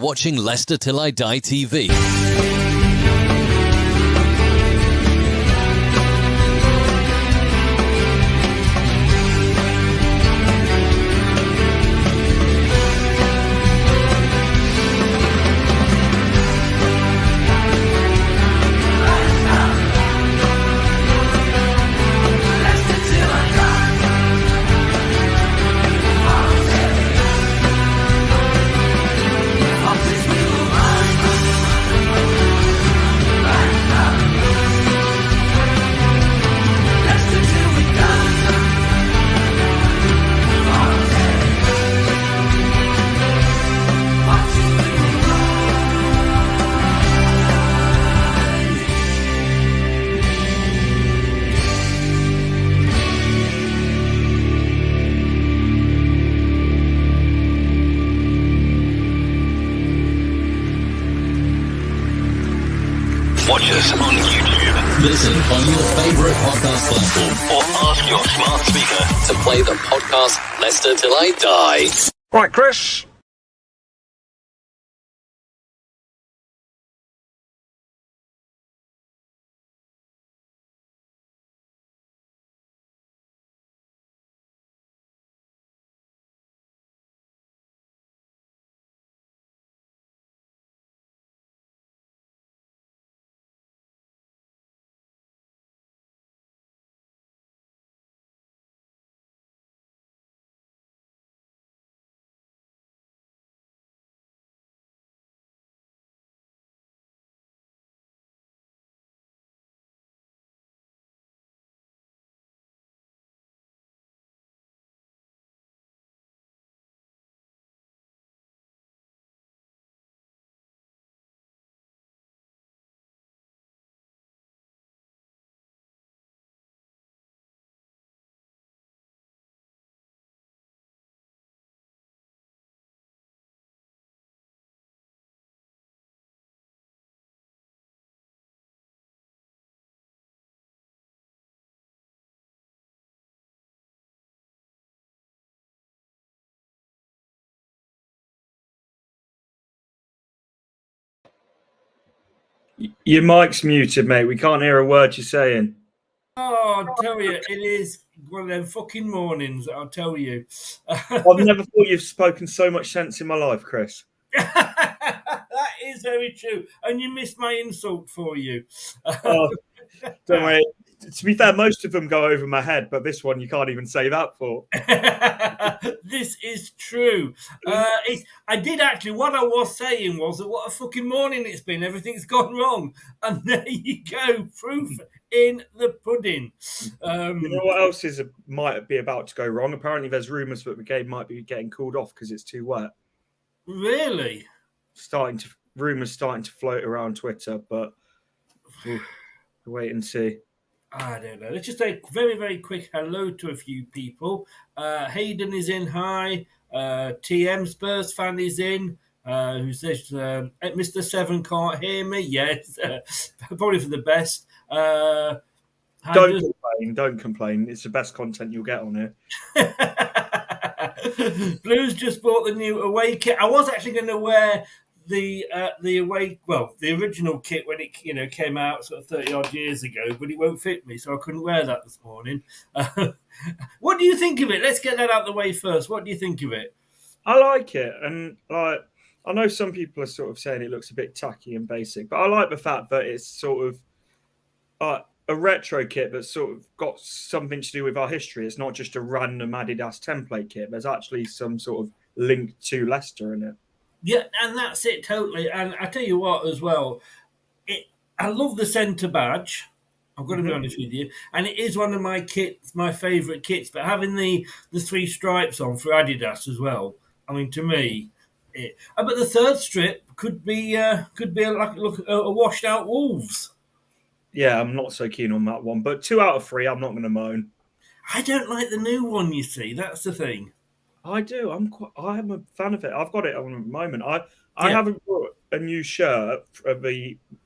watching Leicester Till I Die TV. Watch us on YouTube. Listen on your favourite podcast platform. Or ask your smart speaker To play the podcast Leicester Till I Die. Right, Chris. Your mic's muted, mate. We can't hear a word you're saying. Oh, I'll tell you, it is one of them fucking mornings, I'll tell you. I've never thought you've spoken so much sense in my life, Chris. That is very true. And you missed my insult for you. Oh, don't worry. To be fair, most of them go over my head, but this one you can't even say that for. This is true. I did actually, what I was saying was that what a fucking morning it's been. Everything's gone wrong. And there you go. Proof in the pudding. You know what else might be about to go wrong? Apparently there's rumours that the game might be getting called off because it's too wet. Really? Rumours starting to float around Twitter, but we'll wait and see. I don't know. Let's just say a very, very quick hello to a few people. Hayden is in. Hi. TM Spurs fan is in. Who says Mr. Seven can't hear me? Yes. Probably for the best. Don't complain. It's the best content you'll get on here. Blues just bought the new away kit. I was actually going to wear the away, well, the original kit when it came out sort of 30 odd years ago, but it won't fit me, so I couldn't wear that this morning. What do you think of it? Let's get that out of the way first. What do you think of it? I like it, and I know some people are sort of saying it looks a bit tacky and basic, but I like the fact that it's sort of a retro kit that's sort of got something to do with our history. It's not just a random Adidas template kit. There's actually some sort of link to Leicester in it. Yeah, and that's it totally. And I tell you what, as well, I love the centre badge. I've got to be honest with you, and it is one of my favourite kits. But having the three stripes on for Adidas as well, I mean, to me, but the third strip could be like a washed out Wolves. Yeah, I'm not so keen on that one, but 2 out of 3, I'm not going to moan. I don't like the new one. You see, that's the thing. I do. I'm a fan of it. I've got it on at the moment. I haven't bought a new shirt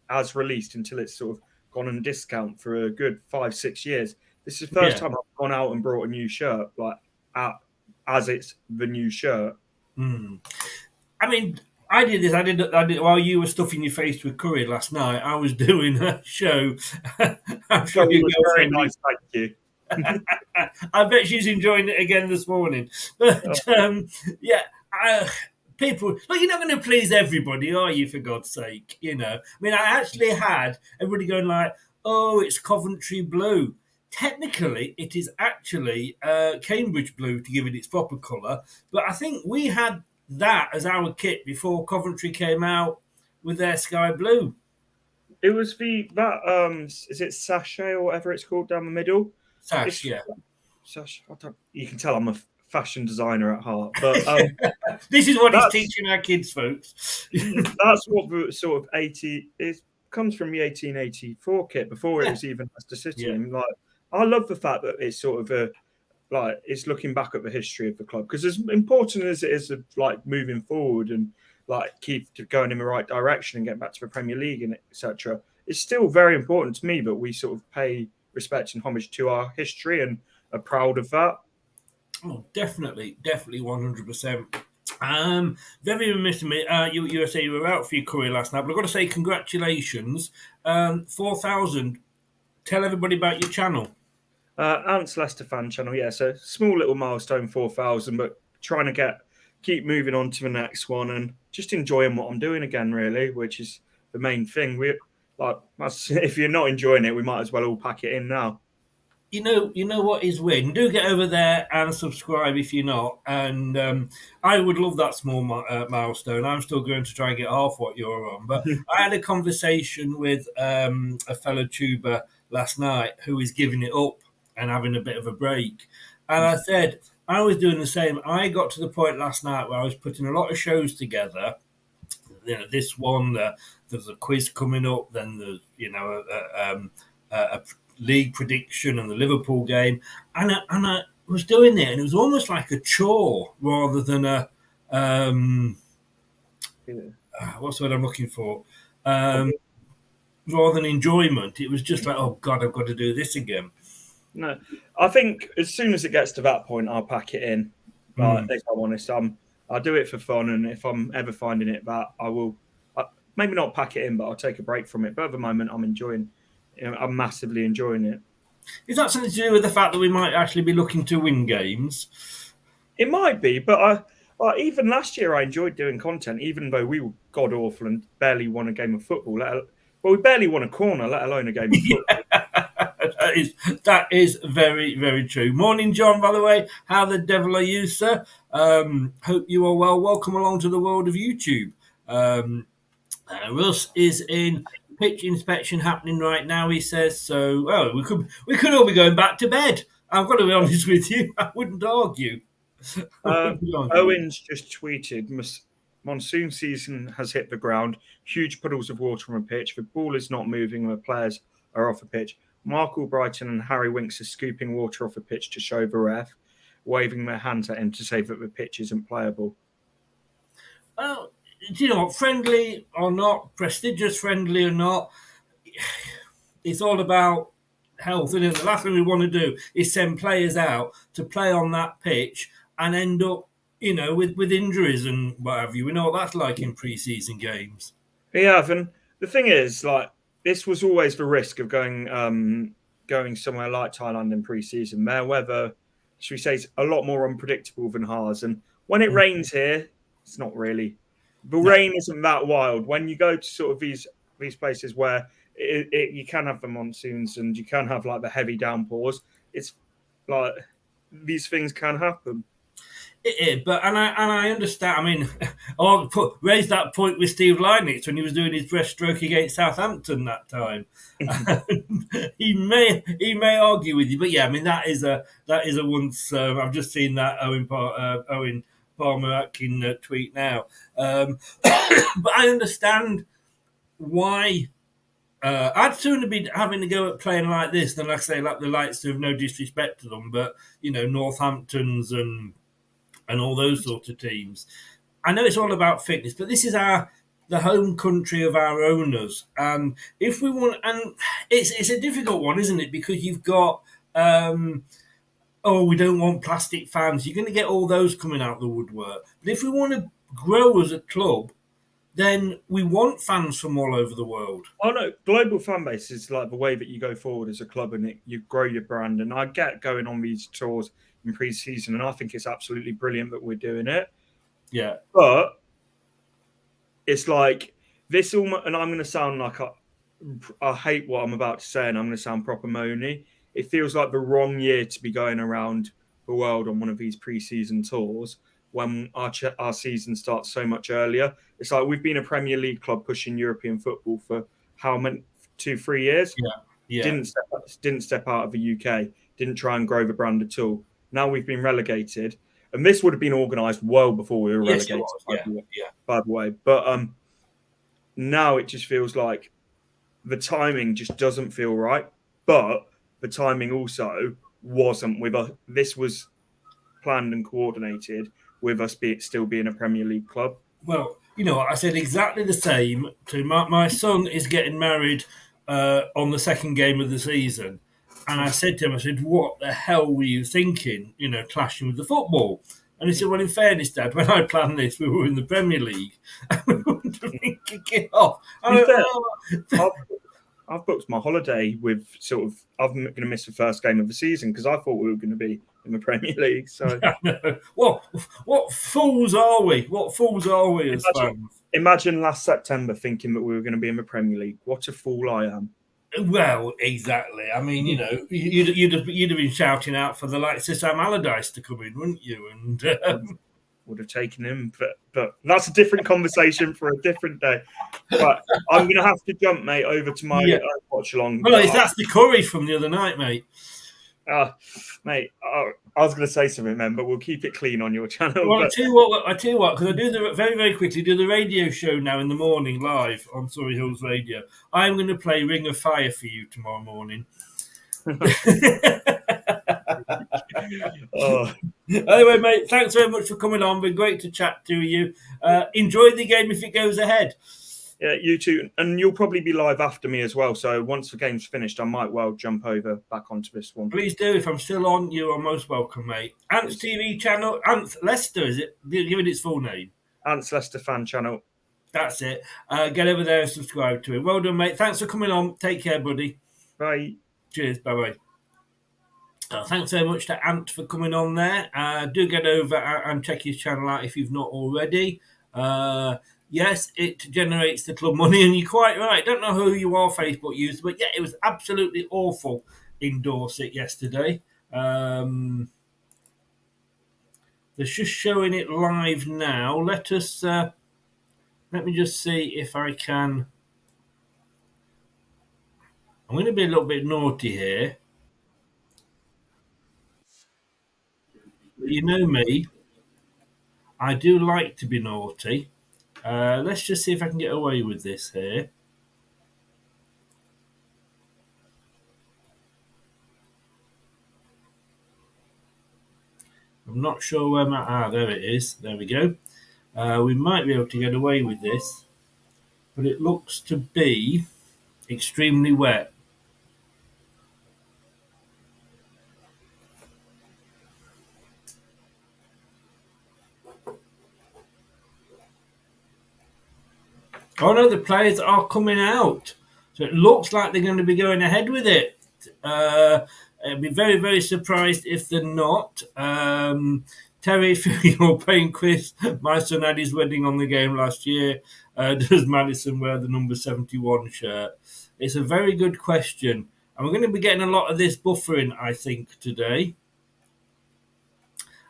as released until it's sort of gone on discount for a good 5-6 years. This is the first time I've gone out and brought a new shirt, like as it's the new shirt. I mean, I did this. I did while you were stuffing your face with curry last night. I was doing a show. I'm sure It your was very girlfriend. nice, thank you. I bet she's enjoying it again this morning. But yeah, people, look, you're not going to please everybody, are you? For God's sake, I mean, I actually had everybody going like, "Oh, it's Coventry blue." Technically, it is actually Cambridge blue to give it its proper colour. But I think we had that as our kit before Coventry came out with their sky blue. It was is it sachet or whatever it's called down the middle? Sash, yeah. Sash. You can tell I'm a fashion designer at heart, but this is what he's teaching our kids, folks. That's what the sort of 80 it comes from the 1884 kit before it was even Leicester City. Yeah. And like, I love the fact that it's sort of it's looking back at the history of the club, because as important as it is of like moving forward and like keep going in the right direction and getting back to the Premier League and etc., it's still very important to me that we sort of pay respect and homage to our history and are proud of that. Oh, definitely, 100%. Very remiss of me. You say you were out for your career last night, but I've got to say congratulations. 4,000. Tell everybody about your channel. Ant's Leicester fan channel, yeah. So small little milestone, 4,000, but trying to keep moving on to the next one and just enjoying what I'm doing again, really, which is the main thing. If you're not enjoying it, we might as well all pack it in now. You know what is weird? And do get over there and subscribe if you're not. And I would love that small milestone. I'm still going to try and get half what you're on. But I had a conversation with a fellow tuber last night who is giving it up and having a bit of a break. And I said, I was doing the same. I got to the point last night where I was putting a lot of shows together. This one, there's a quiz coming up, then there's, a league prediction and the Liverpool game, and I was doing it, and it was almost like a chore rather than what's the word I'm looking for? Rather than enjoyment, it was just like, oh God, I've got to do this again. No, I think as soon as it gets to that point, I'll pack it in. But if I'm honest, I'll do it for fun, and if I'm ever finding it that I will, maybe not pack it in, but I'll take a break from it. But at the moment, I'm massively enjoying it. Is that something to do with the fact that we might actually be looking to win games? It might be, but even last year I enjoyed doing content, even though we were god awful and barely won a game of football. We barely won a corner, let alone a game of football. That is very, very true. Morning, John, by the way. How the devil are you, sir? Hope you are well. Welcome along to the world of YouTube. Russ is in pitch inspection happening right now, he says. So, we could all be going back to bed. I've got to be honest with you. I wouldn't argue. Owen's just tweeted, monsoon season has hit the ground. Huge puddles of water on the pitch. The ball is not moving and the players are off the pitch. Mark Albrighton and Harry Winks are scooping water off the pitch to show the ref, waving their hands at him to say that the pitch isn't playable. Well, do you know what? Friendly or not, prestigious friendly or not, it's all about health, isn't it? The last thing we want to do is send players out to play on that pitch and end up, with injuries and what have you. We know what that's like in pre-season games. Yeah, and the thing is, this was always the risk of going somewhere like Thailand in pre-season. Their weather, should we say, is a lot more unpredictable than ours. And when it rains here, it's not really. The rain isn't that wild. When you go to sort of these places where you can have the monsoons and you can have the heavy downpours, it's like these things can happen. It is, but I understand. I mean, I'll raise that point with Steve Lynex when he was doing his breaststroke against Southampton that time. he may argue with you, but yeah, I mean that is a once. I've just seen that Owen Palmer Atkin tweet now, but I understand why. I'd sooner be having to go at playing like this than, like I say, like the likes of, no disrespect to them, but Northamptons and all those sorts of teams. I know it's all about fitness, but this is the home country of our owners, and if we want, and it's a difficult one, isn't it? Because you've got we don't want plastic fans. You're going to get all those coming out the woodwork. But if we want to grow as a club, then we want fans from all over the world. Oh no, global fan base is like the way that you go forward as a club, and you grow your brand. And I get going on these tours in pre-season, and I think it's absolutely brilliant that we're doing it. Yeah. But it's like this almost, and I'm going to sound like I hate what I'm about to say, and I'm going to sound proper moany. It feels like the wrong year to be going around the world on one of these pre-season tours when our season starts so much earlier. It's like we've been a Premier League club pushing European football for how many 2-3 years. Yeah. Didn't step out of the UK. Didn't try and grow the brand at all. Now we've been relegated, and this would have been organised well before we were relegated. By the way, but now it just feels like the timing just doesn't feel right. But the timing also wasn't with us. This was planned and coordinated with us still being a Premier League club. Well, you know, I said exactly the same to my son is getting married on the second game of the season. And I said to him, I said, what the hell were you thinking, you know, clashing with the football? And he said, well, in fairness, Dad, when I planned this, we were in the Premier League. And we wanted to kick it off. I've booked my holiday with I'm going to miss the first game of the season because I thought we were going to be in the Premier League. So, what fools are we? What fools are we as fans? Imagine last September thinking that we were going to be in the Premier League. What a fool I am. Well, exactly. I mean, you know, you'd have been shouting out for the likes of Sam Allardyce to come in, wouldn't you? And would have taken him, but that's a different conversation for a different day. But I'm going to have to jump, mate, over to my watch along. Well, that's the curry from the other night, mate. Mate, I was going to say something, man, but we'll keep it clean on your channel. Well, I tell you what, because I do very quickly do the radio show now in the morning live on Surrey Hills Radio. I'm going to play Ring of Fire for you tomorrow morning. Anyway, mate, thanks very much for coming on. Been great to chat to you. Enjoy the game if it goes ahead. Yeah, you too. And you'll probably be live after me as well. So once the game's finished, I might well jump over back onto this one. Please do. If I'm still on, you are most welcome, mate. Ant's TV channel, Ant Leicester, is it? Give it its full name. Ant's Leicester fan channel. That's it. Get over there and subscribe to it. Well done, mate. Thanks for coming on. Take care, buddy. Bye. Cheers. Bye-bye. Thanks very much to Ant for coming on there. Do get over and check his channel out if you've not already. Yes, it generates the club money, and you're quite right. Don't know who you are, Facebook user, but yeah, it was absolutely awful in Dorset yesterday. They're just showing it live now. Let me just see if I can. I'm going to be a little bit naughty here. You know me, I do like to be naughty. Let's just see if I can get away with this here. I'm not sure where my... there it is. There we go. We might be able to get away with this, but it looks to be extremely wet. Oh no, the players are coming out. So it looks like they're going to be going ahead with it. I'd be very, very surprised if they're not. Terry, if you're paying Chris, my son had his wedding on the game last year. Does Madison wear the number 71 shirt? It's a very good question. And we're going to be getting a lot of this buffering, I think, today.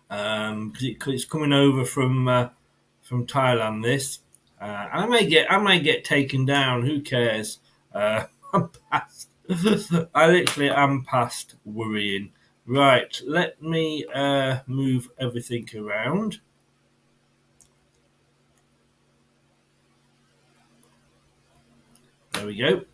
Because it's coming over from Thailand, this. I may get taken down. Who cares? I'm past. I literally am past worrying. Right, let me move everything around. There we go.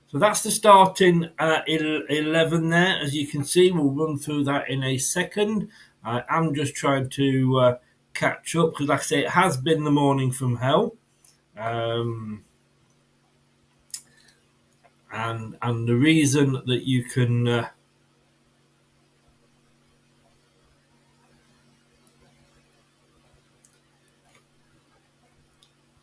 So that's the starting 11 there. As you can see, we'll run through that in a second. I'm just trying to catch up because, like I say, it has been the morning from hell. And the reason that you can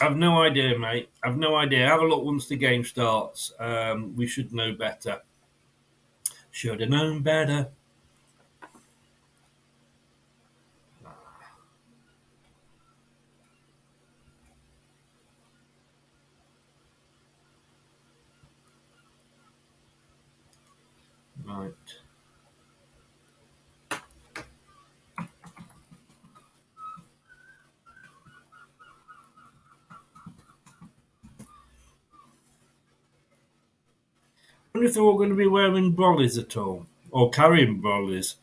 I've no idea, mate. I've no idea. Have a look once the game starts. We should know better. Should have known better. Right. I wonder if they're all going to be wearing brollies at all, or carrying brollies.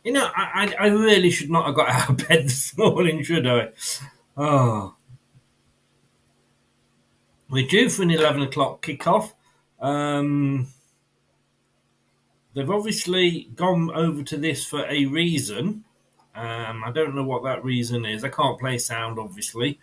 You know, I really should not have got out of bed this morning, should I? Oh. We're due for an 11 o'clock kickoff. They've obviously gone over to this for a reason. I don't know what that reason is. I can't play sound, obviously.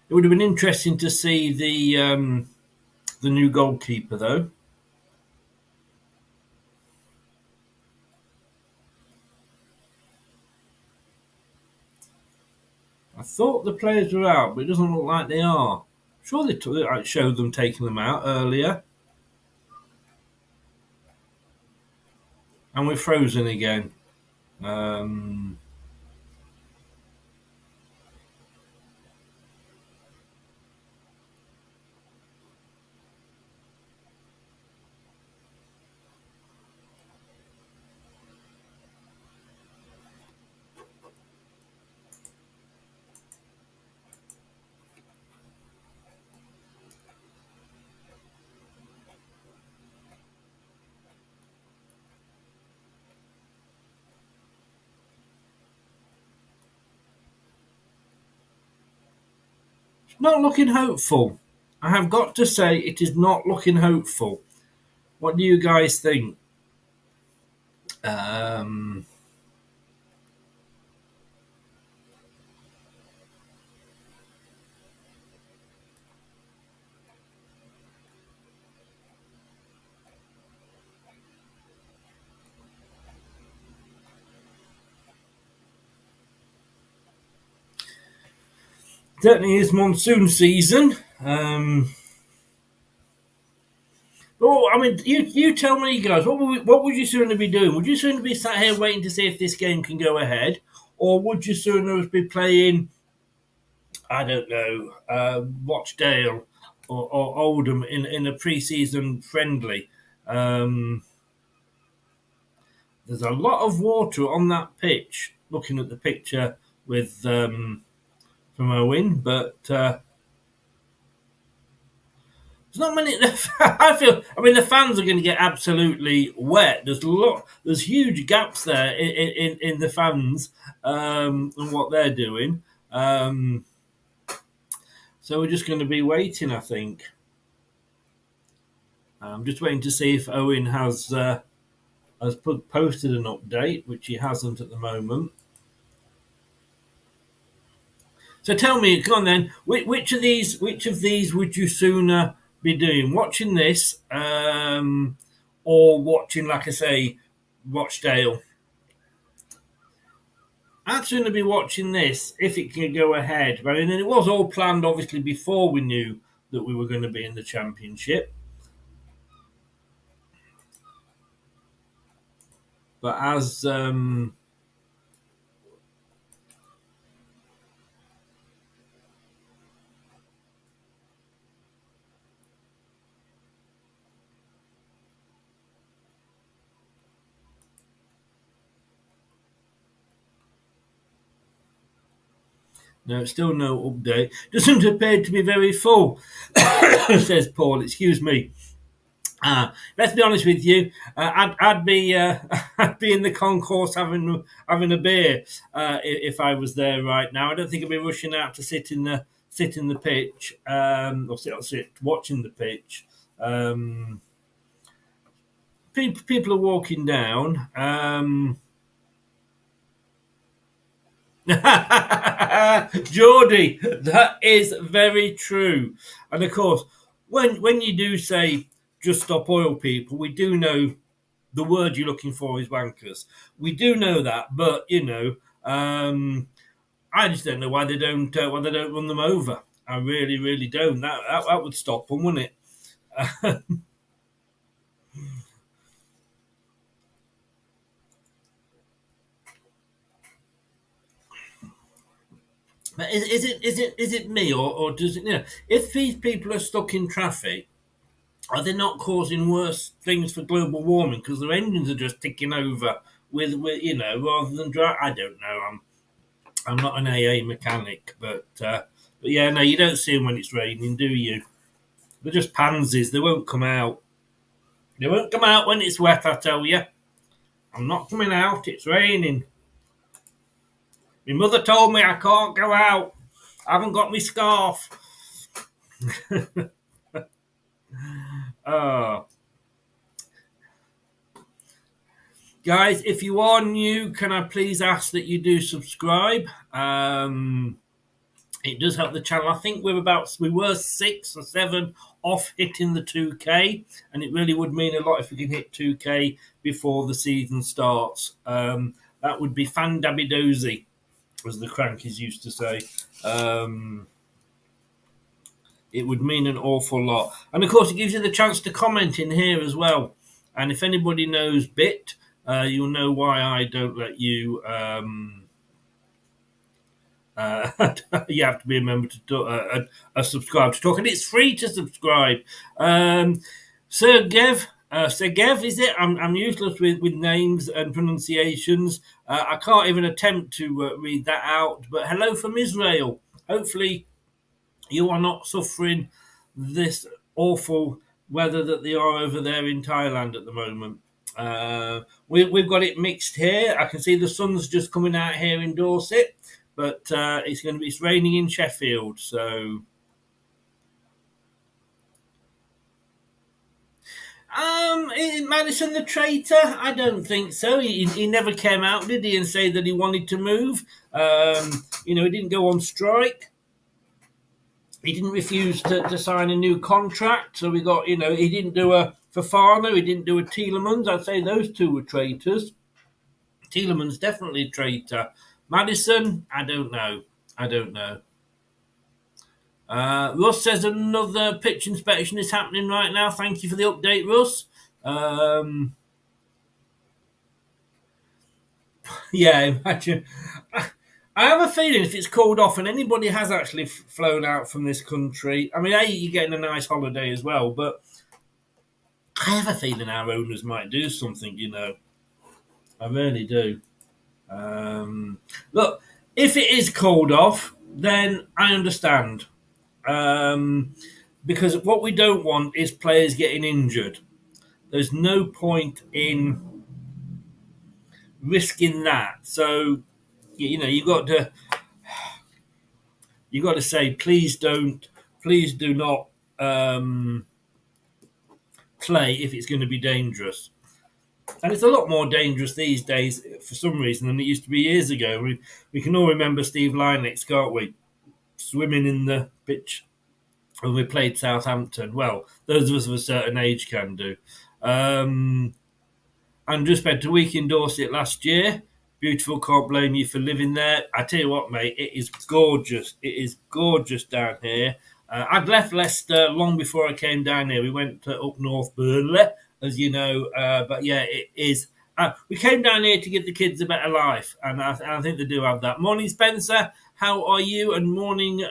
It would have been interesting to see the new goalkeeper, though. I thought the players were out, but it doesn't look like they are. Sure, I showed them taking them out earlier. And we're frozen again. It's not looking hopeful. I have got to say, it is not looking hopeful. What do you guys think? Certainly is monsoon season. Oh, I mean, you tell me, guys. What would you sooner be doing? Would you sooner be sat here waiting to see if this game can go ahead, or would you sooner be playing, I don't know, Rochdale or Oldham in a pre-season friendly? There's a lot of water on that pitch. Looking at the picture with from Owen, but there's not many. I feel. I mean, the fans are going to get absolutely wet. There's huge gaps there in the fans and what they're doing. So we're just going to be waiting, I think. I'm just waiting to see if Owen has posted an update, which he hasn't at the moment. So tell me, come on then, which of these would you sooner be doing? Watching this, or watching, like I say, Rochdale? I'd sooner be watching this if it can go ahead. But I mean, it was all planned, obviously, before we knew that we were going to be in the Championship. But as no, still no update. Doesn't appear to be very full, says Paul. Excuse me. Let's be honest with you. I'd be I'd be in the concourse having a beer if I was there right now. I don't think I'd be rushing out to sit in the pitch or sit watching the pitch. People are walking down. Geordie, that is very true. And of course, when you do say just stop oil people, we do know the word you're looking for is wankers. We do know that, but I just don't know why they don't run them over. I really, really don't. That would stop them, wouldn't it? But is it me or does it? If these people are stuck in traffic, are they not causing worse things for global warming because their engines are just ticking over with rather than dry? I don't know. I'm not an AA mechanic, but yeah, no, you don't see them when it's raining, do you? They're just pansies. They won't come out. They won't come out when it's wet. I tell you, I'm not coming out. It's raining. My mother told me I can't go out. I haven't got my scarf. Oh. Guys, if you are new, can I please ask that you do subscribe? It does help the channel. I think we were 6 or 7 off hitting the 2K, and it really would mean a lot if we can hit 2K before the season starts. That would be fan-dabby-dozy, as the Crankies used to say. It would mean an awful lot. And of course, it gives you the chance to comment in here as well. And if anybody knows Bit, you'll know why I don't let you. You have to be a member to subscribe to talk, and it's free to subscribe. Sergev, is it? I'm useless with names and pronunciations. I can't even attempt to read that out. But hello from Israel. Hopefully, you are not suffering this awful weather that they are over there in Thailand at the moment. We've got it mixed here. I can see the sun's just coming out here in Dorset, but it's raining in Sheffield. So, is Madison the traitor? I don't think so. He never came out, did he, and say that he wanted to move? He didn't go on strike. He didn't refuse to sign a new contract. So we got, he didn't do a Fafana, he didn't do a Tielemans. I'd say those two were traitors. Tielemans definitely a traitor. Madison, I don't know. Russ says another pitch inspection is happening right now. Thank you for the update, Russ. Yeah, imagine. I have a feeling if it's called off and anybody has actually flown out from this country, I mean, you're getting a nice holiday as well, but I have a feeling our owners might do something, I really do. Look, if it is called off, then I understand. Because what we don't want is players getting injured. There's no point in risking that. So, you got to say, please do not play if it's going to be dangerous. And it's a lot more dangerous these days for some reason than it used to be years ago. We can all remember Steve Lynex, can't we? Swimming in the pitch when we played Southampton. Well, those of us of a certain age can do. Andrew spent a week in Dorset last year. Beautiful, can't blame you for living there. I tell you what, mate, it is gorgeous. It is gorgeous down here. I'd left Leicester long before I came down here. We went up north, Burnley, as you know. But yeah, it is. We came down here to give the kids a better life, and I think they do have that. Morning, Spencer. How are you? And morning,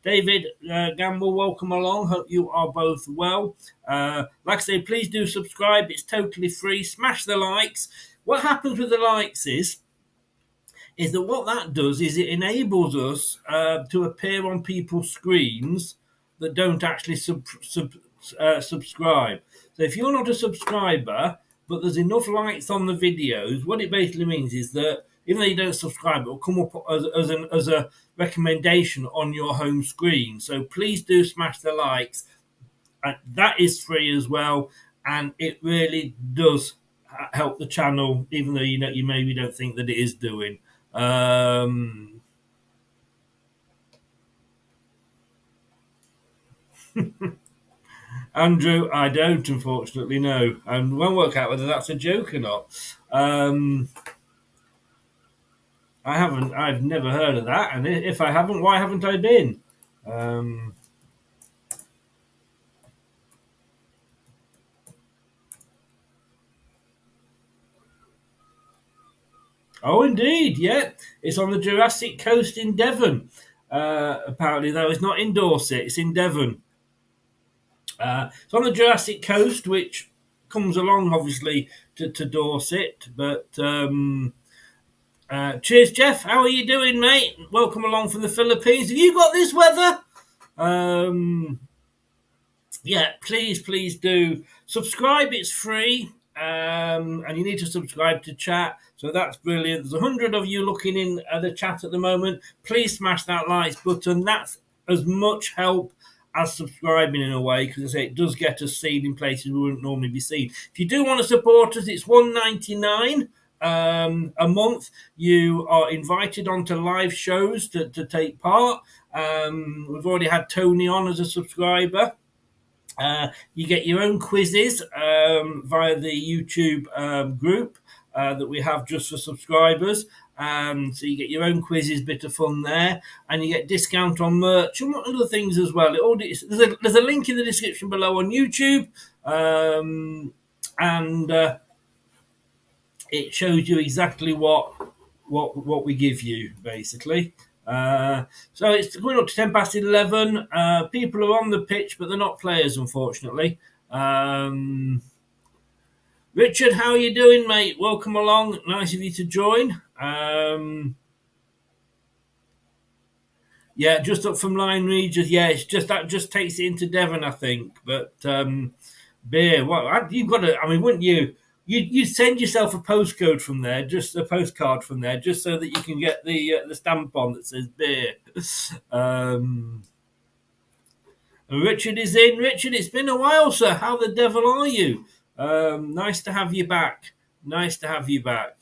David Gamble. Welcome along. Hope you are both well. Like I say, please do subscribe. It's totally free. Smash the likes. What happens with the likes is that what that does is it enables us to appear on people's screens that don't actually subscribe. So if you're not a subscriber, but there's enough likes on the videos, what it basically means is that even though you don't subscribe, it will come up as a recommendation on your home screen. So please do smash the likes. That is free as well, and it really does help the channel, even though you maybe don't think that it is doing. Andrew, I don't, unfortunately, no. And won't work out whether that's a joke or not. I've never heard of that. And if I haven't, why haven't I been? Oh, indeed, yeah. It's on the Jurassic Coast in Devon. Apparently, though, it's not in Dorset, it's in Devon. It's on the Jurassic Coast, which comes along, obviously, to Dorset. But cheers, Jeff. How are you doing, mate? Welcome along from the Philippines. Have you got this weather? Yeah, please do subscribe. It's free, and you need to subscribe to chat. So that's brilliant. There's 100 of you looking in at the chat at the moment. Please smash that likes button. That's as much help as subscribing in a way, because I say it does get us seen in places we wouldn't normally be seen. If you do want to support us, it's $1.99 a month. You are invited onto live shows to take part. We've already had Tony on as a subscriber. You get your own quizzes via the YouTube group that we have just for subscribers. So you get your own quizzes, bit of fun there, and you get discount on merch and other things as well. There's a link in the description below on YouTube, and it shows you exactly what we give you, basically. So it's going up to 10 past 11. People are on the pitch, but they're not players, unfortunately. Richard, how are you doing, mate? Welcome along. Nice of you to join. Yeah, just up from Lyne Regis. Yeah, it's just that just takes it into Devon, I think. But beer, what you've got to? I mean, wouldn't you? You send yourself a postcode from there, just a postcard from there, just so that you can get the stamp on that says beer. Richard is in. Richard, it's been a while, sir. How the devil are you? Nice to have you back. Nice to have you back.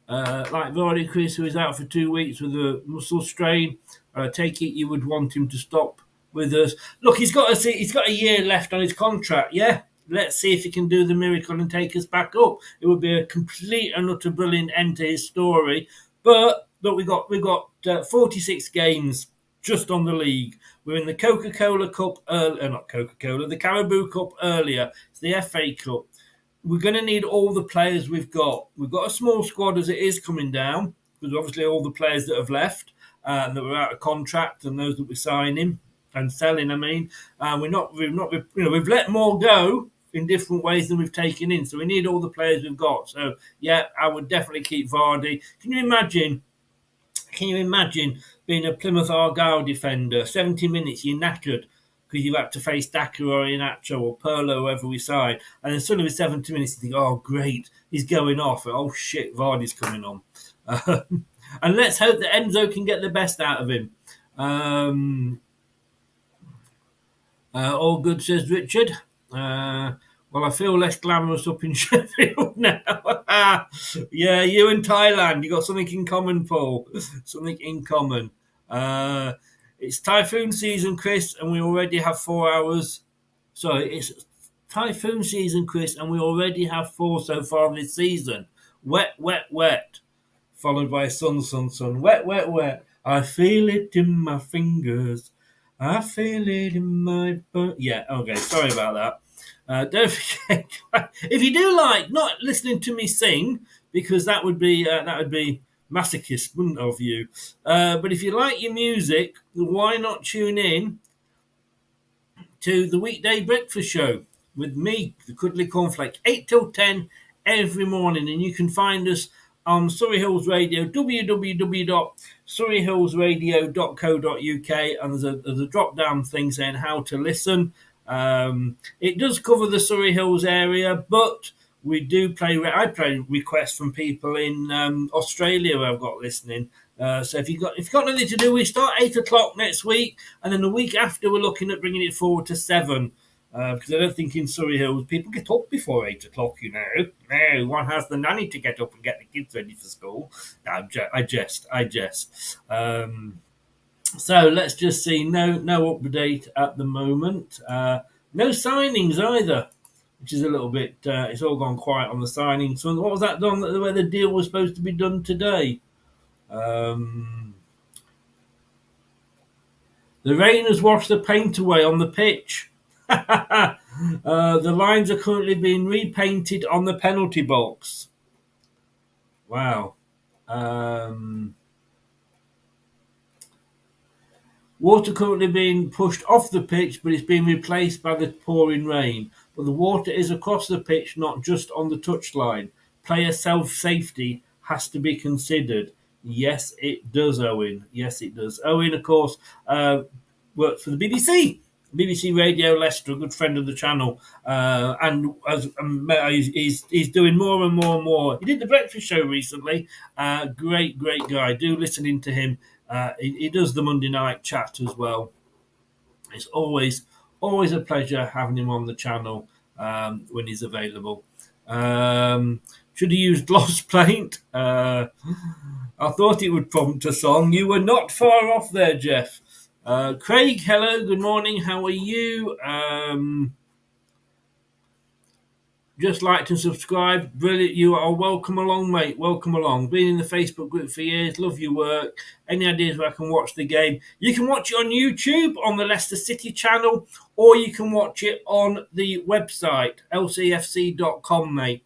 Like Vardy Chris, who is out for 2 weeks with a muscle strain. Take it you would want him to stop with us. Look, he's got a year left on his contract. Yeah, let's see if he can do the miracle and take us back up. It would be a complete and utter brilliant end to his story. But look, we got 46 games just on the league. We're in the Coca-Cola Cup, not Coca-Cola, the Caribou Cup earlier. It's the FA Cup. We're going to need all the players we've got. We've got a small squad as it is coming down, because obviously all the players that have left that were out of contract and those that we're signing and selling. I mean, we've let more go in different ways than we've taken in. So we need all the players we've got. So yeah, I would definitely keep Vardy. Can you imagine being a Plymouth Argyle defender? 70 minutes, you're knackered, because you've had to face Daka or Iheanacho or Perlo, whoever we sign. And then suddenly with 70 minutes, you think, oh, great, he's going off. Oh, shit, Vardy's coming on. And let's hope that Enzo can get the best out of him. All good, says Richard. Well, I feel less glamorous up in Sheffield now. Yeah, you and Thailand, you got something in common, Paul. Something in common. It's typhoon season, Chris, and we already have 4 hours. Sorry, it's typhoon season, Chris, and we already have 4 so far this season. Wet, wet, wet. Followed by sun, sun, sun. Wet, wet, wet. I feel it in my fingers. I feel it in my... Yeah, okay, sorry about that. Don't forget, if you do like not listening to me sing, because that would be masochist, wouldn't of you? But if you like your music, why not tune in to the weekday breakfast show with me, the Cuddly Cornflake, 8 till 10 every morning, and you can find us on Surrey Hills Radio, www.surreyhillsradio.co.uk, and there's a drop-down thing saying how to listen. It does cover the Surrey Hills area, but we do I play requests from people in Australia who I've got listening. So if you've got nothing to do, we start 8 o'clock next week, and then the week after we're looking at bringing it forward to 7. because I don't think in Surrey Hills people get up before 8 o'clock. No, one has the nanny to get up and get the kids ready for school. No, I jest. So let's just see. No update at the moment. No signings either, which is a little bit. It's all gone quiet on the signings. So what was that done? Where the deal was supposed to be done today? The rain has washed the paint away on the pitch. The lines are currently being repainted on the penalty box. Wow. Water currently being pushed off the pitch, but it's being replaced by the pouring rain. But the water is across the pitch, not just on the touchline. Player self-safety has to be considered. Yes, it does, Owen. Yes, it does. Owen, of course, works for the BBC Radio Leicester, a good friend of the channel, and he's doing more and more and more. He did the breakfast show recently. Great guy. Do listen in to him. He does the Monday night chat as well. It's always a pleasure having him on the channel when he's available. Should have used gloss paint. I thought it would prompt a song. You were not far off there, Jeff. Craig, hello, good morning. How are you? Just like and subscribe. Brilliant. You are welcome along, mate. Welcome along. Been in the Facebook group for years. Love your work. Any ideas where I can watch the game? You can watch it on YouTube on the Leicester City channel, or you can watch it on the website, LCFC.com, mate.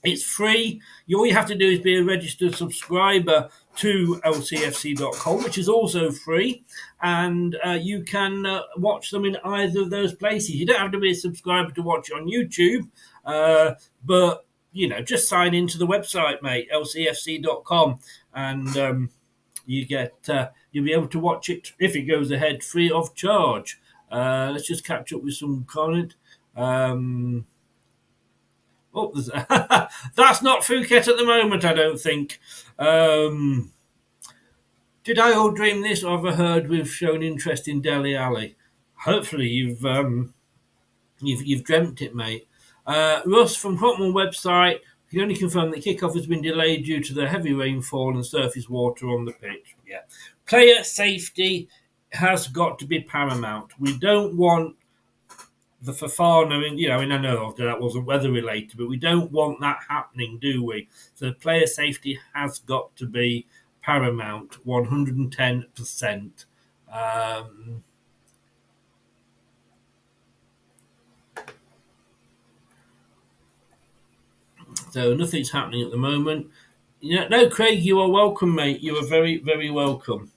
It's free. All you have to do is be a registered subscriber to LCFC.com, which is also free, and you can watch them in either of those places. You don't have to be a subscriber to watch it on YouTube, but just sign into the website, mate, LCFC.com, and you'll be able to watch it if it goes ahead free of charge. Let's just catch up with some comment. That's not Phuket at the moment, I don't think. Did I all dream this, or have I heard we've shown interest in Dele Alli? Hopefully you've dreamt it, mate. Russ from Tottenham website can only confirm that kickoff has been delayed due to the heavy rainfall and surface water on the pitch. Yeah, player safety has got to be paramount. We don't want the Fafana, I know that wasn't weather related, but we don't want that happening, do we? So player safety has got to be paramount, 110%. So nothing's happening at the moment. No, Craig, you are welcome, mate. You are very, very welcome.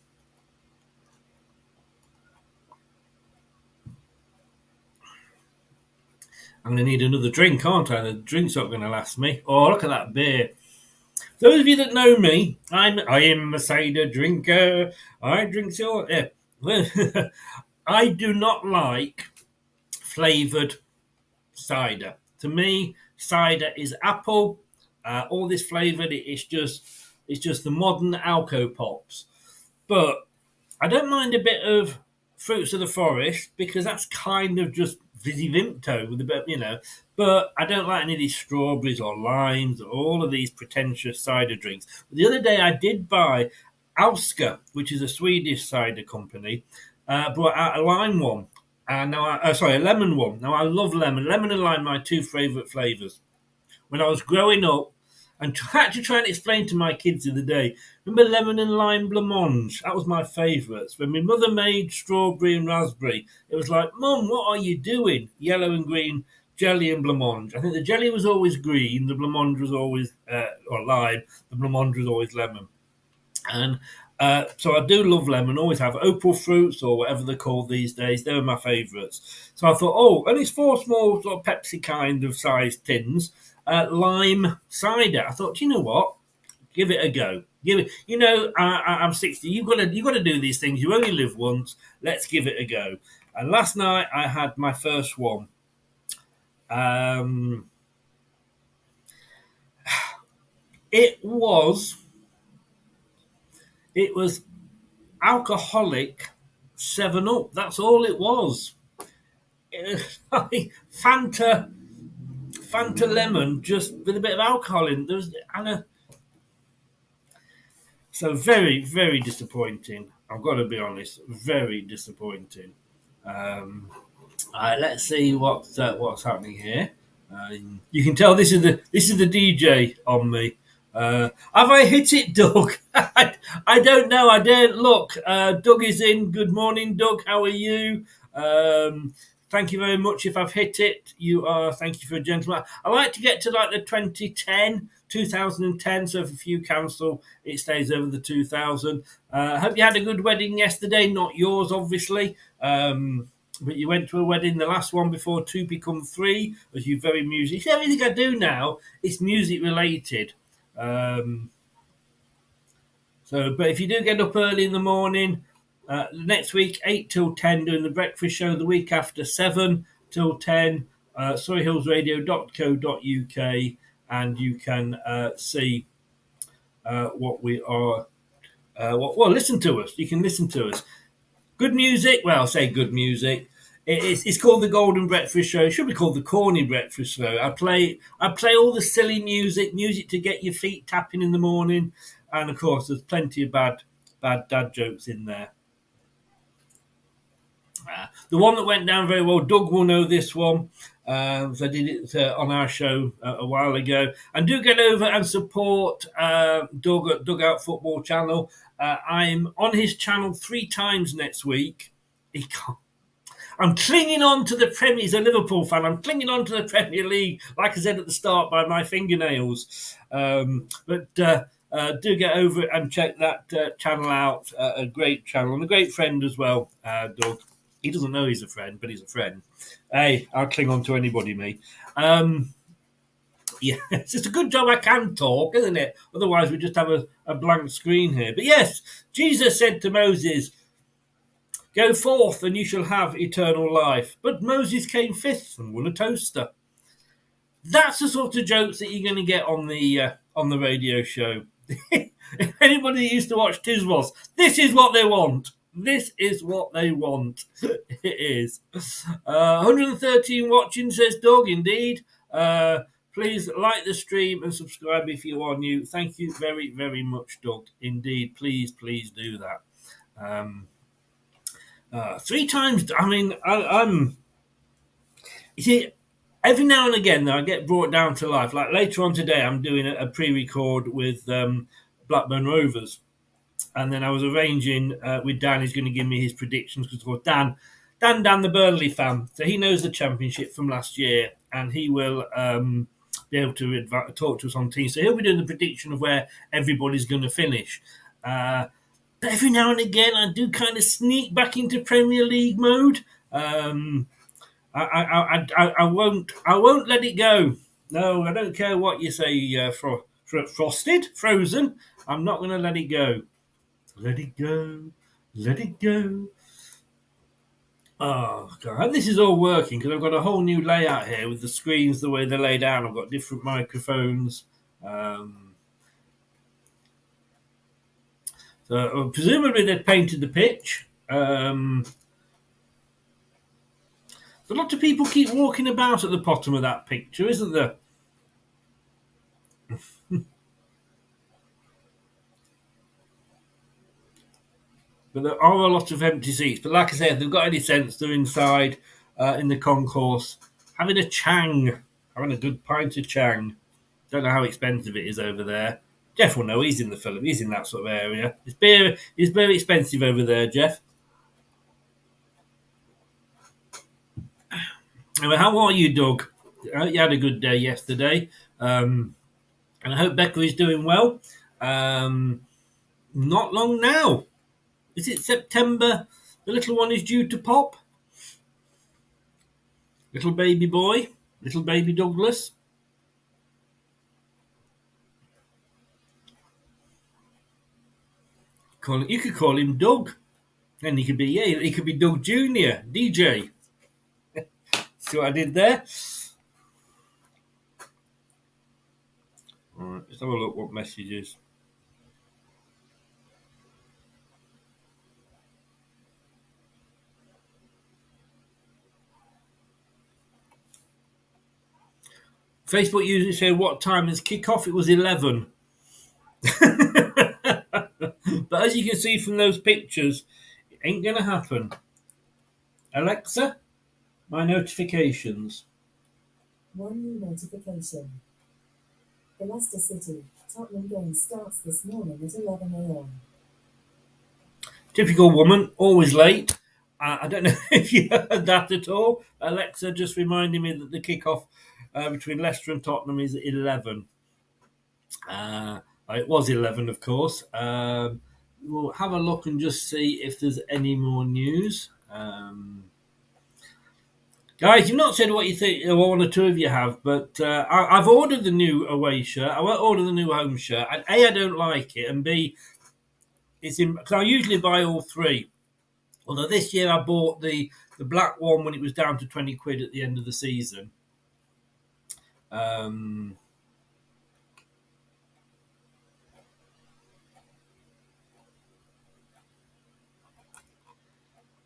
I'm going to need another drink, aren't I? The drink's not going to last me. Oh, look at that beer. Those of you that know me, I am a cider drinker. I drink so. Yeah. I do not like flavoured cider. To me, cider is apple. All this flavoured, it's just the modern Alco Pops. But I don't mind a bit of Fruits of the Forest because that's kind of just Vizzy Vimto with a bit, But I don't like any of these strawberries or limes or all of these pretentious cider drinks. But the other day I did buy Alska, which is a Swedish cider company, brought out a lime one. And now, a lemon one. Now I love lemon. Lemon and lime are my two favourite flavours. When I was growing up, and had to try and explain to my kids the other day, remember lemon and lime blancmange? That was my favourites. When my mother made strawberry and raspberry, it was like, Mum, what are you doing? Yellow and green jelly and blancmange. I think the jelly was always green, the blancmange was always, or lime, the blancmange was always lemon. And so I do love lemon, always have opal fruits or whatever they're called these days. They were my favourites. So I thought, and it's 4 small sort of Pepsi kind of sized tins. Lime cider. I thought, you know what? Give it a go. I'm 60. You've got to do these things. You only live once. Let's give it a go. And last night I had my first one. It was alcoholic 7-Up. That's all it was. like Fanta lemon, just with a bit of alcohol in. So very, very disappointing. I've got to be honest, very disappointing. All right, let's see what's happening here. You can tell this is the DJ on me. Have I hit it, Doug? I don't know. I daren't look. Doug is in. Good morning, Doug. How are you? Thank you very much. If I've hit it, you are. Thank you for a gentleman. I like to get to like the 2010. So if you cancel, it stays over the 2000. I hope you had a good wedding yesterday. Not yours, obviously. But you went to a wedding, the last one before two become three, as you very music. See, everything I do now is music related. But if you do get up early in the morning, next week 8 till 10 doing the breakfast show. The week after 7 till 10. Surreyhillsradio.co.uk, and you can see what we are. Listen to us. You can listen to us. Good music. Well, I'll say good music. It's called the Golden Breakfast Show. It should be called the Corny Breakfast Show. I play all the silly music to get your feet tapping in the morning, and of course, there's plenty of bad dad jokes in there. The one that went down very well, Doug will know this one. I did it on our show a while ago. And do get over and support Doug at Dugout Football Channel. I'm on his channel 3 times next week. I'm clinging on to the Premier. He's a Liverpool fan. I'm clinging on to the Premier League, like I said at the start, by my fingernails. But do get over it and check that channel out. A great channel and a great friend as well, Doug. He doesn't know he's a friend, but he's a friend. Hey, I'll cling on to anybody, me. Yeah, it's just a good job I can talk, isn't it? Otherwise, we just have a blank screen here. But yes, Jesus said to Moses, "Go forth and you shall have eternal life." But Moses came 5th and won a toaster. That's the sort of jokes that you're going to get on the radio show. If anybody used to watch Tiswas, this is what they want. This is what they want. It is. 113 watching, says Doug, indeed. Please like the stream and subscribe if you are new. Thank you very, very much, Doug. Indeed, please do that. 3 times, I mean, I'm... You see, every now and again, though, I get brought down to life. Like later on today, I'm doing a pre-record with Blackburn Rovers. And then I was arranging with Dan. He's going to give me his predictions because, of course, Dan, the Burnley fan, so he knows the Championship from last year, and he will be able to talk to us on team. So he'll be doing the prediction of where everybody's going to finish. But every now and again, I do kind of sneak back into Premier League mode. I won't let it go. No, I don't care what you say. Frozen. I'm not going to let it go. Let it go. Let it go. Oh, God. I hope this is all working because I've got a whole new layout here with the screens the way they're laid out. I've got different microphones. So presumably they've painted the pitch. A lot of people keep walking about at the bottom of that picture, isn't there? But there are a lot of empty seats. But like I said, if they've got any sense, they're inside in the concourse having a chang, having a good pint of chang. Don't know how expensive it is over there. Jeff will know. He's in the film. He's in that sort of area. His beer is very expensive over there, Jeff. Anyway, how are you, Doug? I hope you had a good day yesterday. And I hope Becca is doing well. Not long now. Is it September? The little one is due to pop. Little baby boy. Little baby Douglas. You could call him Doug. And he could be Doug Jr., DJ. See what I did there? All right, let's have a look what messages. Facebook usually say what time is kick-off. It was 11. But as you can see from those pictures, it ain't going to happen. Alexa, my notifications. One new notification. The Leicester City Tottenham game starts this morning at 11 a.m. Typical woman, always late. I don't know if you heard that at all. Alexa just reminded me that the kick-off between Leicester and Tottenham is at 11. It was 11, of course. We'll have a look and just see if there's any more news. Guys, you've not said what you think, or one or two of you have, but I've ordered the new away shirt. I won't order the new home shirt. And A, I don't like it, and B, it's in because I usually buy all three. Although this year I bought the black one when it was down to 20 quid at the end of the season.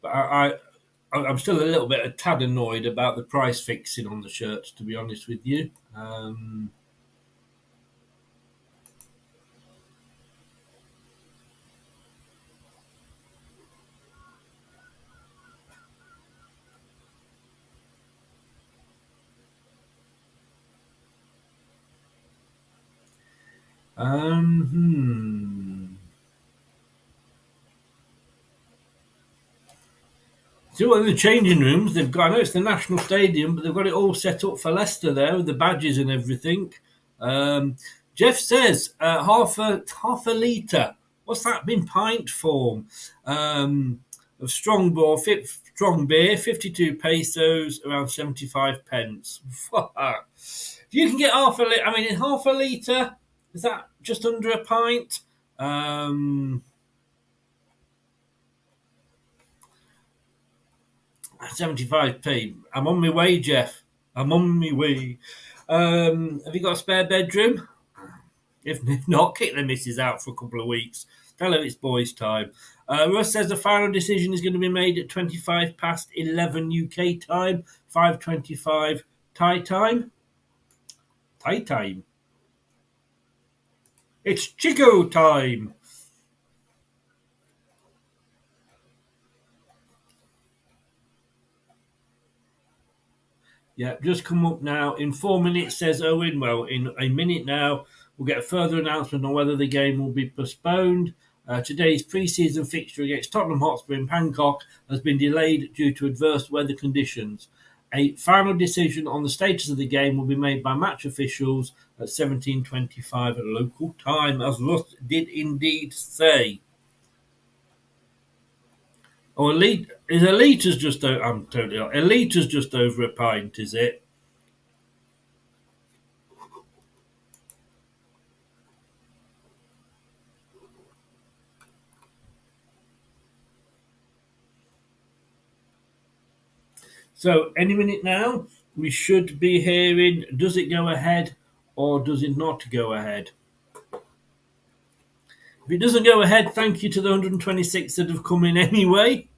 But I'm still a little bit a tad annoyed about the price fixing on the shirts, to be honest with you. So in the changing rooms, they've got, I know it's the National Stadium, but they've got it all set up for Leicester there with the badges and everything. Jeff says half a litre. What's that? Been pint form of strong beer, 52 pesos, around 75 pence. If you can get half a litre, I mean, in half a litre, is that just under a pint? 75p. I'm on my way, Jeff. I'm on my way. Have you got a spare bedroom? If not, kick the missus out for a couple of weeks. Tell her it's boys' time. Russ says the final decision is going to be made at 25 past 11 UK time, 5:25 Thai time. Thai time. It's Chico time. Yeah, just come up now. In 4 minutes, says Owen. Well, in a minute now, we'll get a further announcement on whether the game will be postponed. Today's pre-season fixture against Tottenham Hotspur in Bangkok has been delayed due to adverse weather conditions. A final decision on the status of the game will be made by match officials at 17:25 at local time, as Russ did indeed say. Oh, Elite is a litres just over. I'm totally off. A litres just over a pint, is it? So, any minute now, we should be hearing, does it go ahead or does it not go ahead? If it doesn't go ahead, thank you to the 126 that have come in anyway.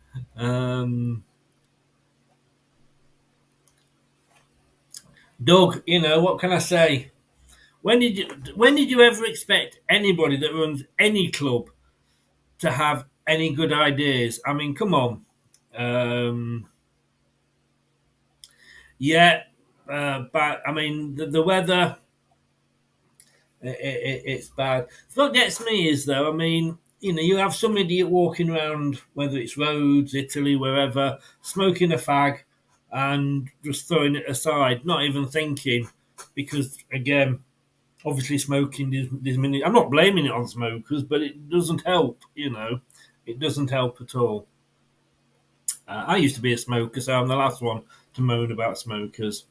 Doug, you know, what can I say? When did you ever expect anybody that runs any club to have any good ideas? I mean, come on. But I mean, the weather, it's bad. What gets me is, though, I mean, you know, you have some idiot walking around, whether it's Rhodes, Italy, wherever, smoking a fag and just throwing it aside, not even thinking, because, again, obviously smoking is many. I'm not blaming it on smokers, but it doesn't help, you know. It doesn't help at all. I used to be a smoker, so I'm the last one to moan about smokers.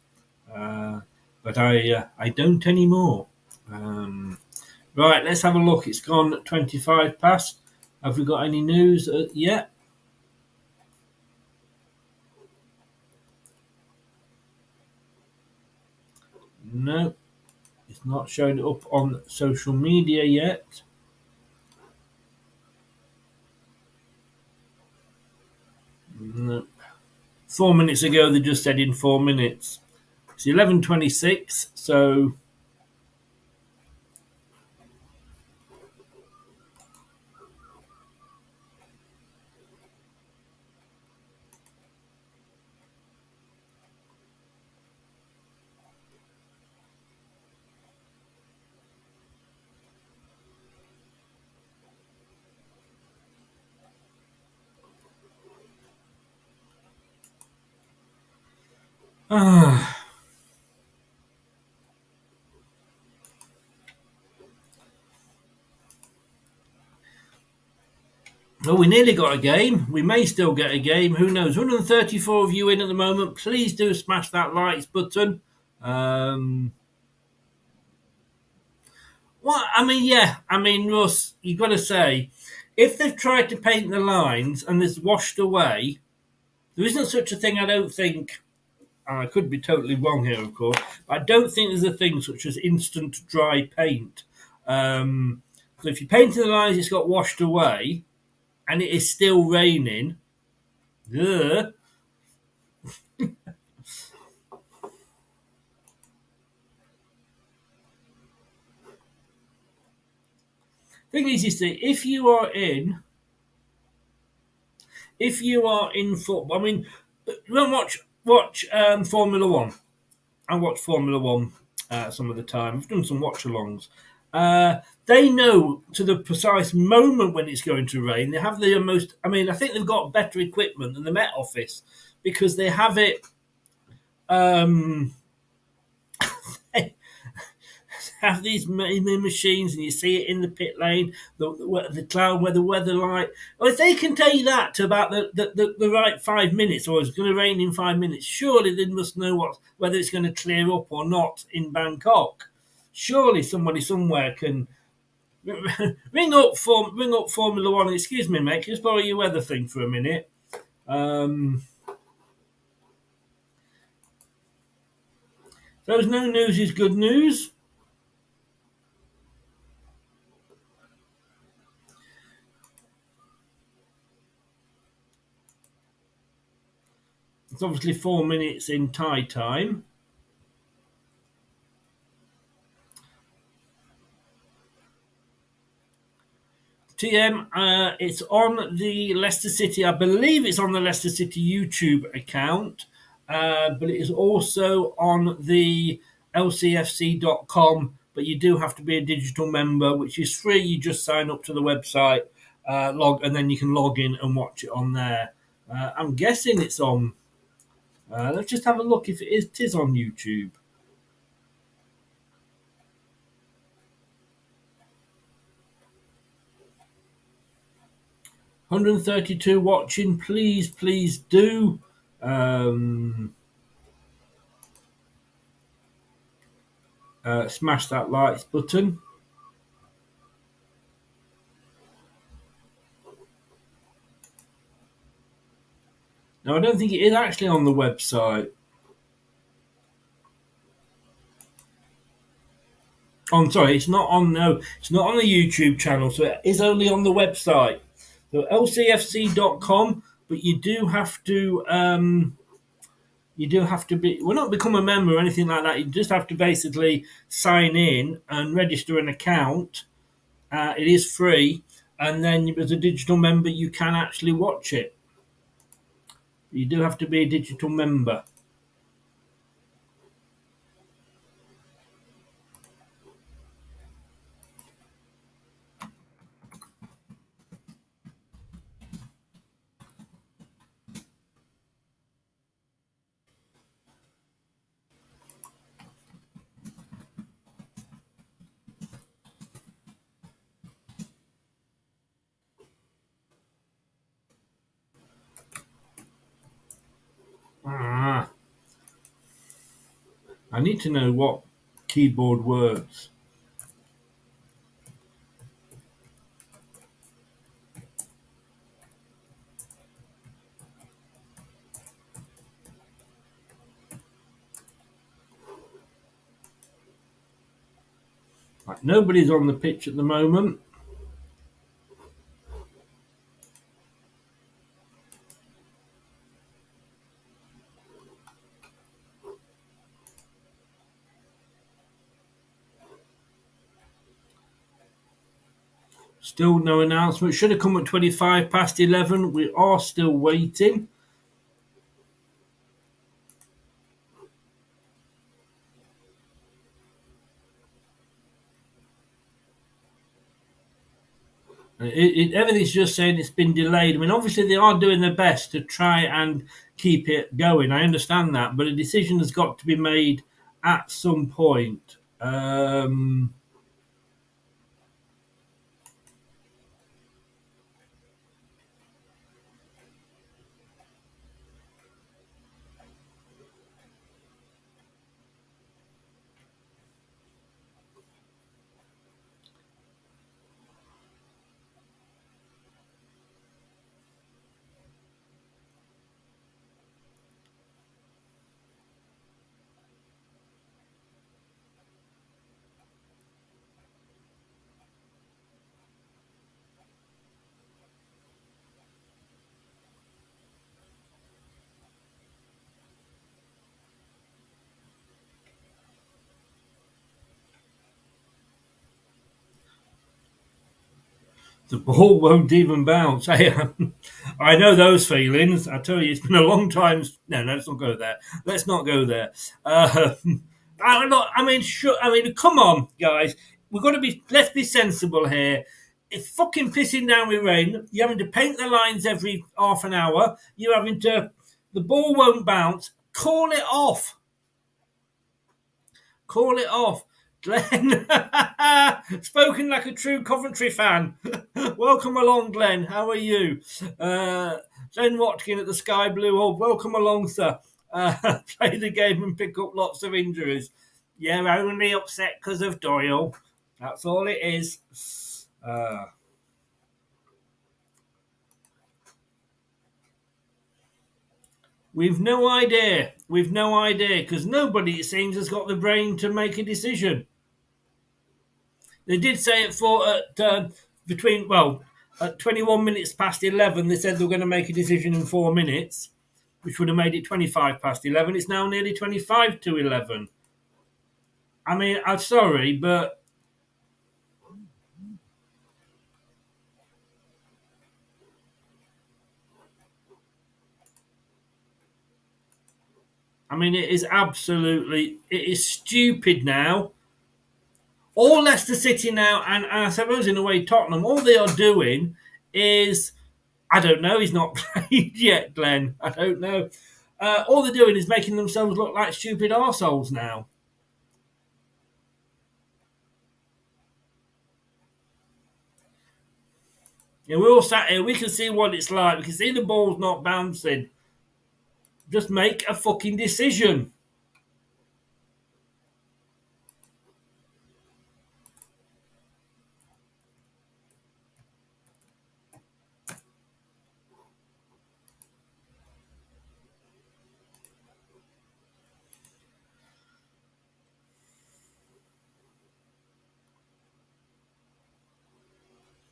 But I don't anymore. Right, let's have a look. It's gone 25 past. Have we got any news yet? No, it's not showing up on social media yet. No. 4 minutes ago, they just said in 4 minutes. It's 11:26, so well, we nearly got a game. We may still get a game. Who knows? 134 of you in at the moment. Please do smash that likes button. Well, I mean, yeah. I mean, Russ, you've got to say, if they've tried to paint the lines and it's washed away, there isn't such a thing, I don't think. I could be totally wrong here, of course. I don't think there's a thing such as instant dry paint. So if you paint the lines, it's got washed away, and it is still raining. Ugh. Thing is, you see, if you are in football, I mean, watch Formula One. I watch Formula One some of the time. I've done some watch-alongs. They know to the precise moment when it's going to rain. They have the most. I mean, I think they've got better equipment than the Met Office because they have it. Have these machines, and you see it in the pit lane, the cloud weather, weather light. Well, if they can take that to about the right 5 minutes, or it's going to rain in 5 minutes, surely they must know whether it's going to clear up or not in Bangkok. Surely somebody somewhere can ring up Formula One. Excuse me, mate, can you just borrow your weather thing for a minute? There's no news is good news. It's obviously 4 minutes in Thai time. TM, it's on the Leicester City. I believe it's on the Leicester City YouTube account, but it is also on the LCFC.com. But you do have to be a digital member, which is free. You just sign up to the website, and then you can log in and watch it on there. I'm guessing it's on. Let's just have a look if it is on YouTube. 132 watching. Please do. Smash that likes button. No, I don't think it is actually on the website. Oh, I'm sorry, it's not on. No, it's not on the YouTube channel, so it is only on the website. So lcfc.com, but you do have to. Well, not become a member or anything like that. You just have to basically sign in and register an account. It is free, and then as a digital member, you can actually watch it. You do have to be a digital member. I need to know what keyboard works. Right, nobody's on the pitch at the moment. Still no announcement. Should have come at 25 past 11. We are still waiting. Everything's just saying it's been delayed. I mean, obviously they are doing their best to try and keep it going. I understand that, but a decision has got to be made at some point. The ball won't even bounce. I know those feelings. I tell you, it's been a long time. No, let's not go there. Let's not go there. I mean, come on, guys. We've got to be. Let's be sensible here. It's fucking pissing down with rain. You're having to paint the lines every half an hour. You're having to. The ball won't bounce. Call it off. Call it off. Glenn, spoken like a true Coventry fan. Welcome along, Glenn. How are you? Glenn Watkin at the Sky Blue Hub. Welcome along, sir. Play the game and pick up lots of injuries. You're only upset because of Doyle. That's all it is. We've no idea. We've no idea because nobody, it seems, has got the brain to make a decision. They did say at 21 minutes past 11, they said they were going to make a decision in 4 minutes, which would have made it 25 past 11. It's now nearly 25 to 11. I mean, I'm sorry, but I mean, it is stupid now. All Leicester City now, and I suppose in a way Tottenham, all they are doing is, I don't know, he's not played yet, Glenn. I don't know. All they're doing is making themselves look like stupid arseholes now. Yeah, we're all sat here. We can see what it's like. We can see the ball's not bouncing. Just make a fucking decision.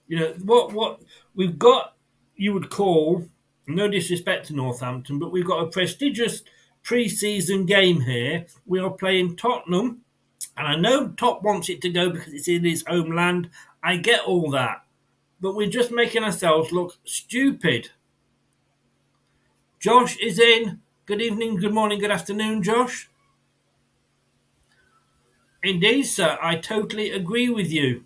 You know, what we've got, you would call, no disrespect to Northampton, but we've got a prestigious pre-season game here. We are playing Tottenham, and I know Top wants it to go because it's in his homeland. I get all that. But we're just making ourselves look stupid. Josh is in. Good evening, good morning, good afternoon, Josh. Indeed, sir. I totally agree with you.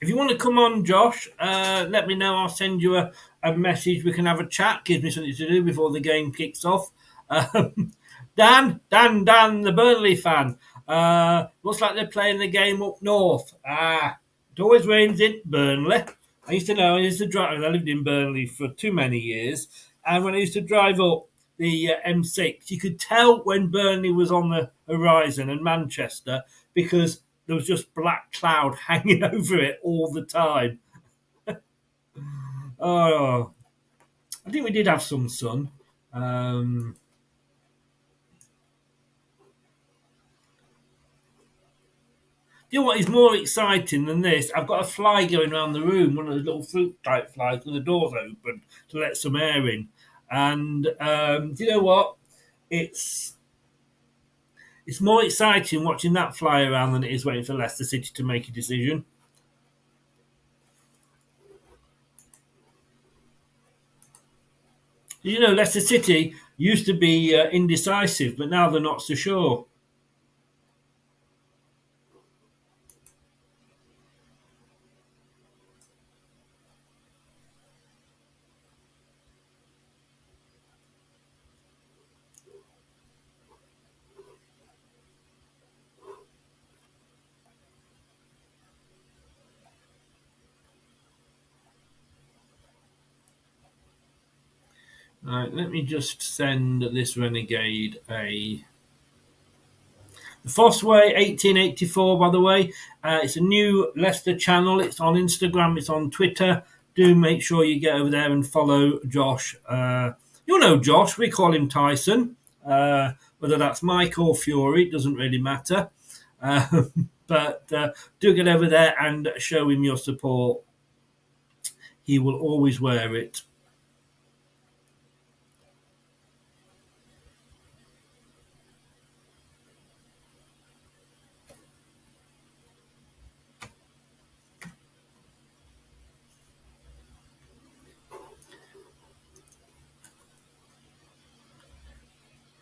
If you want to come on, Josh, let me know. I'll send you a message. We can have a chat. Gives me something to do before the game kicks off. Dan, the Burnley fan. Looks like they're playing the game up north. It always rains in Burnley. I used to drive. I lived in Burnley for too many years. And when I used to drive up the M6, you could tell when Burnley was on the horizon and Manchester because there was just black cloud hanging over it all the time. Oh, I think we did have some sun. You know what is more exciting than this? I've got a fly going around the room, one of those little fruit-type flies with the doors open to let some air in. And do you know what? It's it's more exciting watching that fly around than it is waiting for Leicester City to make a decision. You know, Leicester City used to be indecisive, but now they're not so sure. All right, let me just send this renegade a... The Fossway 1884, by the way. It's a new Leicester channel. It's on Instagram. It's on Twitter. Do make sure you get over there and follow Josh. You'll know Josh. We call him Tyson. Whether that's Mike or Fury, it doesn't really matter. But do get over there and show him your support. He will always wear it.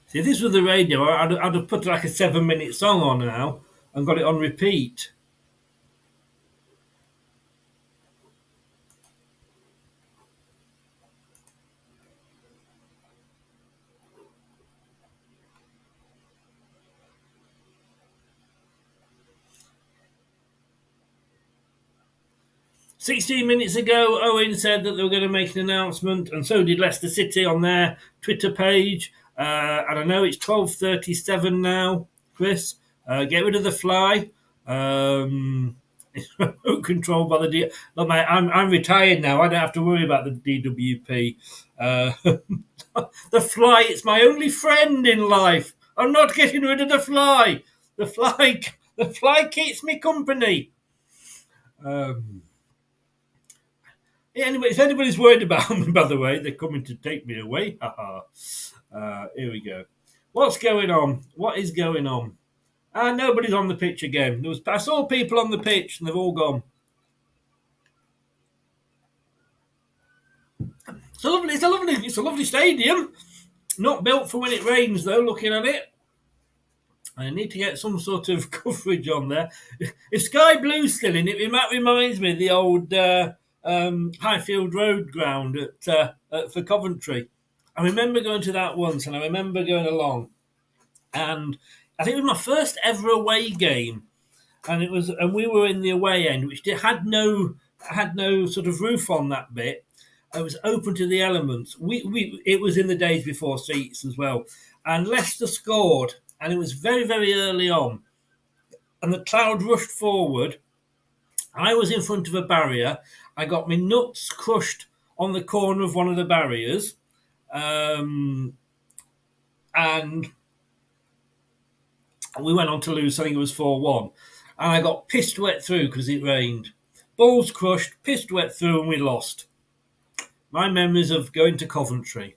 See, if this was the radio, I'd have put like a 7-minute song on now and got it on repeat. "16 minutes ago, Owen said that they were going to make an announcement, and so did Leicester City on their Twitter page. And I know it's 12:37 now, Chris. Get rid of the fly. It's remote controlled by the D. Look, mate, I'm retired now. I don't have to worry about the DWP. The fly, it's my only friend in life. I'm not getting rid of the fly. The fly keeps me company. Yeah, anyway, if anybody's worried about me, by the way, they're coming to take me away. Here we go. What's going on? What is going on? Nobody's on the pitch again. I saw people on the pitch and they've all gone. It's a lovely stadium. Not built for when it rains, though, looking at it. I need to get some sort of coverage on there. If Sky Blue's still in it, that reminds me of the old Highfield Road ground for Coventry. I remember going to that once, and I remember going along. And I think it was my first ever away game. And we were in the away end, which had no sort of roof on that bit. It was open to the elements. It was in the days before seats as well. And Leicester scored, and it was very, very early on. And the crowd rushed forward. I was in front of a barrier. I got my nuts crushed on the corner of one of the barriers. And we went on to lose, I think it was 4-1. And I got pissed wet through because it rained. Balls crushed, pissed wet through, and we lost. My memories of going to Coventry.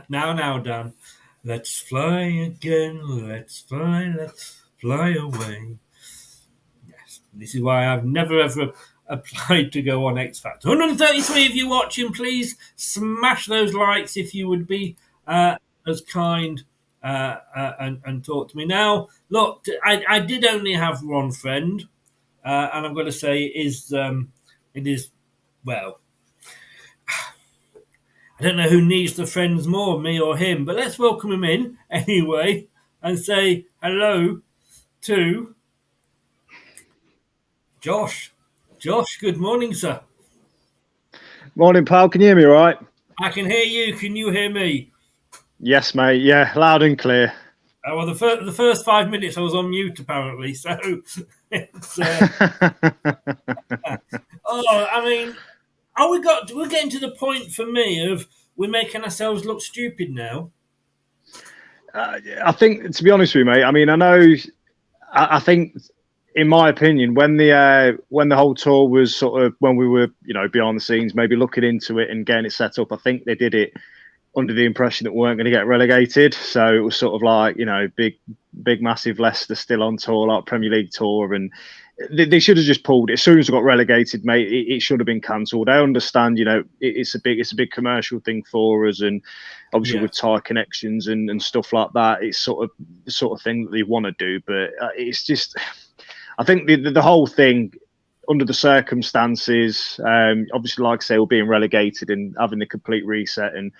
Now, Dan. Let's fly again, let's fly away. Yes, this is why I've never ever applied to go on X Factor. 133 of you watching, please smash those likes if you would be as kind and talk to me. Now, look, I did only have one friend, and I'm going to say it is, well, I don't know who needs the friends more, me or him, but let's welcome him in anyway and say hello to Josh. Josh, good morning, sir. Morning, pal. Can you hear me all right? I can hear you. Can you hear me? Yes, mate. Yeah, loud and clear. Well, the first 5 minutes I was on mute, apparently. So, it's, I mean, we're getting to the point for me of we're making ourselves look stupid now. I think, to be honest with you, mate, I mean, I think in my opinion, when the whole tour was sort of when we were behind the scenes, maybe looking into it and getting it set up, I think they did it under the impression that we weren't going to get relegated. So it was sort of like big massive Leicester still on tour, like Premier League tour, and they should have just pulled it as soon as we got relegated, mate. It should have been cancelled. I understand, it's a big commercial thing for us, and obviously with Thai connections and stuff like that, it's sort of the sort of thing that they want to do. But it's just, I think the whole thing under the circumstances, obviously, like I say, we're being relegated and having the complete reset and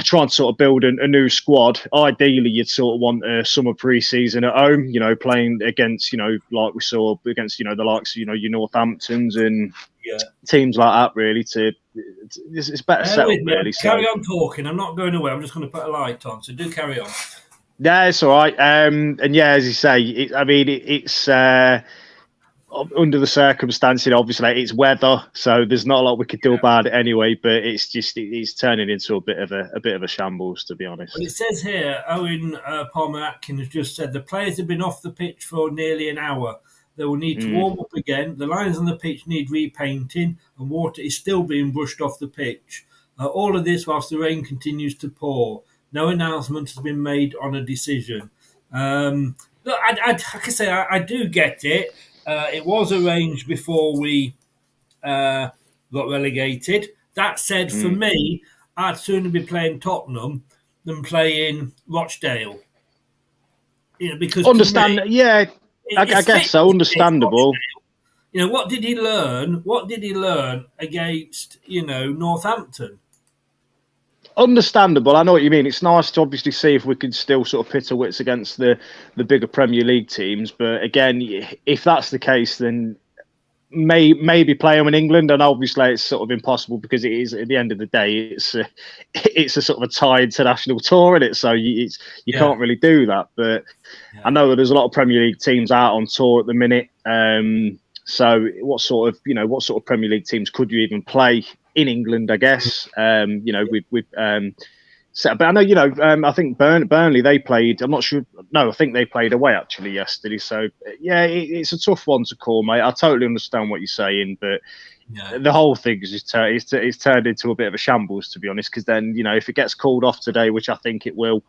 trying to sort of build a new squad. Ideally, you'd sort of want a summer pre-season at home, playing against, like we saw against, the likes of, your Northamptons and teams like that, really. It's better set up, really. Carry on talking. I'm not going away. I'm just going to put a light on. So do carry on. Yeah, it's all right. And yeah, as you say, it's under the circumstances, obviously it's weather, so there's not a lot we could do about it anyway. But it's turning into a bit of a shambles, to be honest. Well, it says here, Owen Palmer Atkins just said the players have been off the pitch for nearly an hour. They will need to warm up again. The lines on the pitch need repainting, and water is still being brushed off the pitch. All of this whilst the rain continues to pour. No announcement has been made on a decision. Look, like I say, I do get it. It was arranged before we got relegated. That said, for me, I'd sooner be playing Tottenham than playing Rochdale. Because understand, I guess so. Understandable. What did he learn? What did he learn against Northampton? Understandable. I know what you mean. It's nice to obviously see if we could still sort of pit our wits against the bigger Premier League teams. But again, if that's the case, then maybe play them in England. And obviously, it's sort of impossible because it is, at the end of the day, it's a sort of a Thai international tour, isn't it? So you can't really do that. But I know that there's a lot of Premier League teams out on tour at the minute. So what sort of Premier League teams could you even play in England? I guess we've set. But I know I think Burnley they played. I'm not sure. No, I think they played away actually yesterday. So yeah, it's a tough one to call, mate. I totally understand what you're saying, but the whole thing is it's turned into a bit of a shambles, to be honest. Because then if it gets called off today, which I think it will.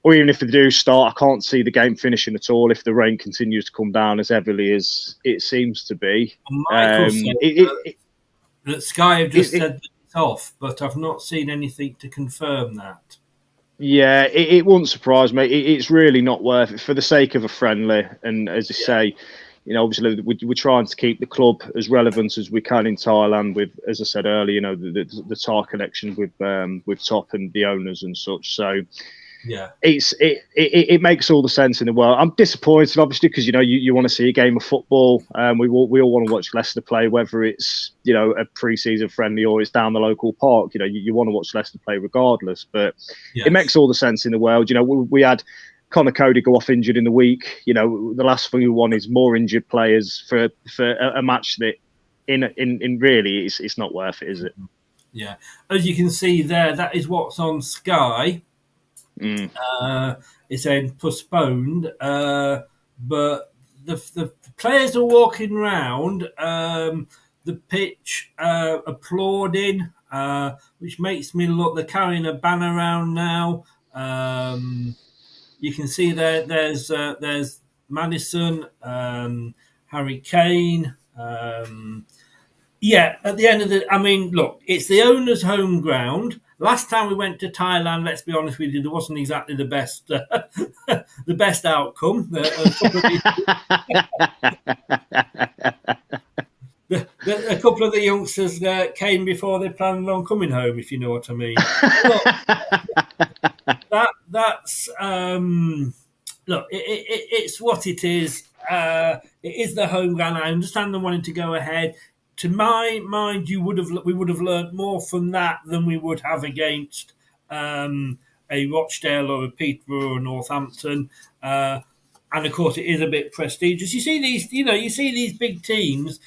Or even if they do start, I can't see the game finishing at all if the rain continues to come down as heavily as it seems to be. Michael said that Sky have just said that it's off, but I've not seen anything to confirm that. Yeah, it wouldn't surprise me. It's really not worth it for the sake of a friendly. And as I say, obviously we're trying to keep the club as relevant as we can in Thailand with, as I said earlier, the Thai connection with Top and the owners and such. So it makes all the sense in the world. I'm disappointed, obviously, because you want to see a game of football. We all want to watch Leicester play, whether it's a pre-season friendly or it's down the local park. You want to watch Leicester play regardless. But it makes all the sense in the world. We had Connor Cody go off injured in the week. The last thing we want is more injured players for a match that in really it's not worth it, is it? Yeah, as you can see there, that is what's on Sky. It's saying postponed, but the players are walking around the pitch applauding, which makes me look. They're carrying a banner around now. You can see there's Madison, Harry Kane. At the end of look, it's the owner's home ground. Last time we went to Thailand, let's be honest with you, there wasn't exactly the best the best outcome. A couple of the youngsters came before they planned on coming home, if you know what I mean. Look, it's what it is. It is the home ground. I understand them wanting to go ahead. To my mind, we would have learned more from that than we would have against a Rochdale or a Peterborough or Northampton. And of course, it is a bit prestigious. You see these big teams.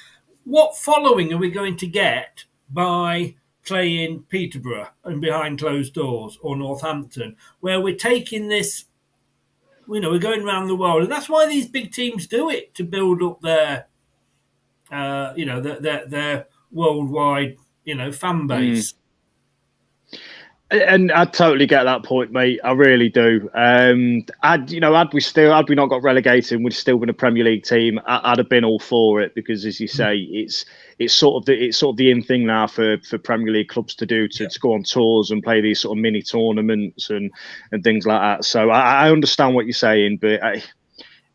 What following are we going to get by playing Peterborough and behind closed doors, or Northampton, where we're taking this we're going around the world, and that's why these big teams do it, to build up their, their worldwide, fan base. And I totally get that point, mate. I really do. Had we not got relegated and we'd still been a Premier League team, I'd have been all for it, because, as you say, it's sort of the in thing now for Premier League clubs to do, to go on tours and play these sort of mini tournaments and things like that. So I understand what you're saying, but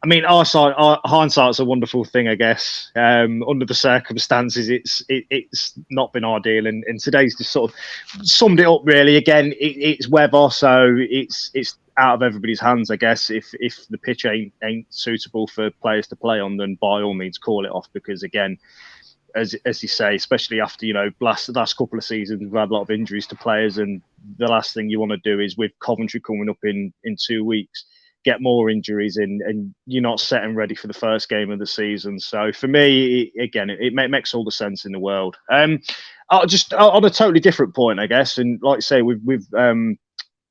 I mean, hindsight's a wonderful thing, I guess. Under the circumstances, it's not been ideal, and today's just sort of summed it up. Really, again, it's weather, so it's out of everybody's hands, I guess. If the pitch ain't suitable for players to play on, then by all means call it off, because again, as you say, especially after the last couple of seasons, we've had a lot of injuries to players, and the last thing you want to do is, with Coventry coming up in 2 weeks, get more injuries in, and you're not set and ready for the first game of the season. So for me, it makes all the sense in the world. Just on a totally different point, I guess, and like I say, we've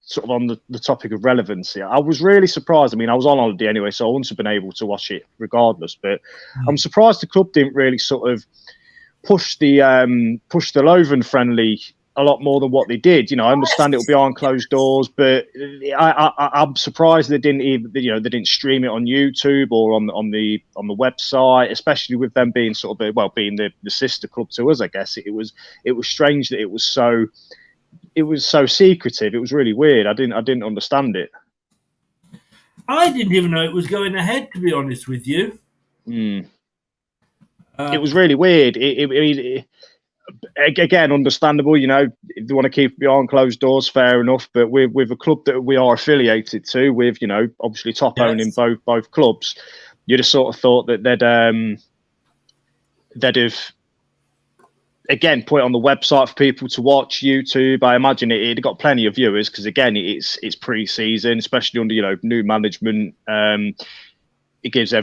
sort of on the topic of relevancy, I was really surprised. I mean, I was on holiday anyway, so I wouldn't have been able to watch it regardless, but I'm surprised the club didn't really sort of push the Lothian friendly a lot more than what they did. I understand it'll be behind closed doors, but I'm surprised they didn't even, they didn't stream it on YouTube or on the website, especially with them being sort of being the sister club to us. I guess it was strange that it was so secretive. It was really weird. I didn't understand it. I didn't even know it was going ahead, to be honest with you. It was really weird. Again, understandable. If they want to keep it behind closed doors, fair enough. But with a club that we are affiliated to, with obviously top owning both clubs, you'd have sort of thought that they'd have again put it on the website for people to watch. YouTube, I imagine it'd got plenty of viewers, because again, it's pre-season, especially under new management. It gives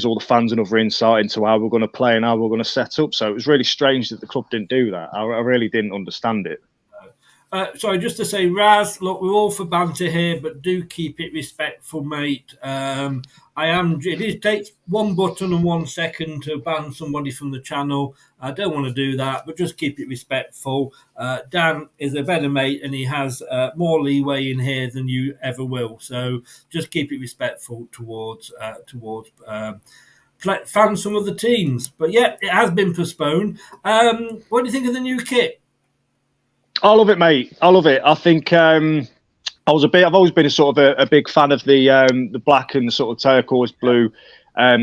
all the fans another insight into how we're going to play and how we're going to set up. So it was really strange that the club didn't do that. I really didn't understand it. Sorry, just to say, Raz, look, we're all for banter here, but do keep it respectful, mate. It takes one button and 1 second to ban somebody from the channel. I don't want to do that, but just keep it respectful. Dan is a better mate, and he has more leeway in here than you ever will. So just keep it respectful towards fans from other teams. But yeah, it has been postponed. What do you think of the new kit? I love it, mate. I love it. I think I've always been a big fan of the black and sort of turquoise blue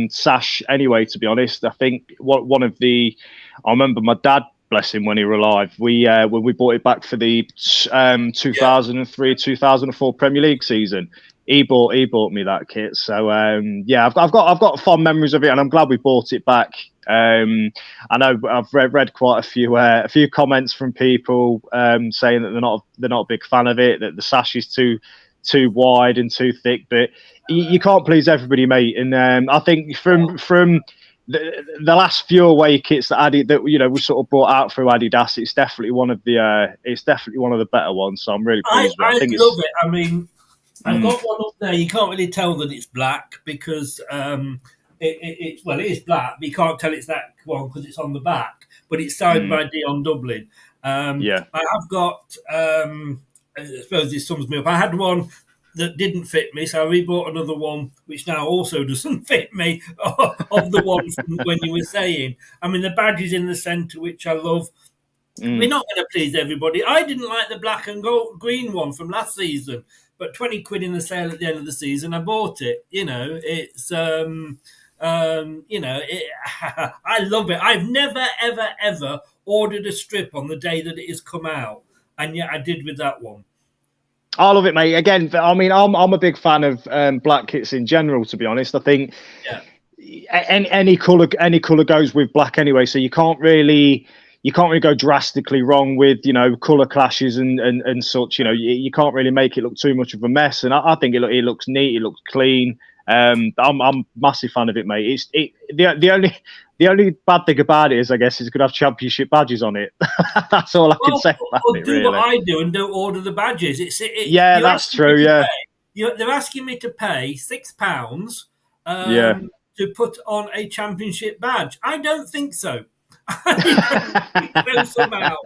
sash. Anyway, to be honest, I think I remember my dad, bless him, when he were alive. When we bought it back for the 2003-2004 Premier League season, he bought me that kit. So I've got fond memories of it, and I'm glad we bought it back. I know I've read quite a few comments from people saying that they're not a big fan of it, that the sash is too wide and too thick. But you can't please everybody, mate. And I think from the last few away kits that we sort of brought out through Adidas, it's definitely one of the better ones. So I'm really pleased with it. I love it. I mean, I've got one up there. You can't really tell that it's black, because it is black, but you can't tell it's that one because it's on the back. But it's signed by Dion Dublin. I have got. I suppose this sums me up. I had one that didn't fit me, so I rebought another one, which now also doesn't fit me, of the one from when you were saying. I mean, the badge is in the centre, which I love. We're not going to please everybody. I didn't like the black and green one from last season, but 20 quid in the sale at the end of the season, I bought it. It's I love it. I've never, ever, ever ordered a strip on the day that it has come out, and yet I did with that one. I love it, mate. Again, I mean, I'm a big fan of black kits in general. To be honest, I think any color goes with black anyway. So you can't really go drastically wrong with color clashes and such. You can't really make it look too much of a mess. And I think it looks neat. It looks clean. I'm a massive fan of it, mate. The only bad thing about it is, I guess, it's going to have championship badges on it. That's all I can say about it, really. Do what I do and don't order the badges. That's true, yeah. they're asking me to pay £6 Yeah. to put on a championship badge. I don't think so. I don't think so somehow,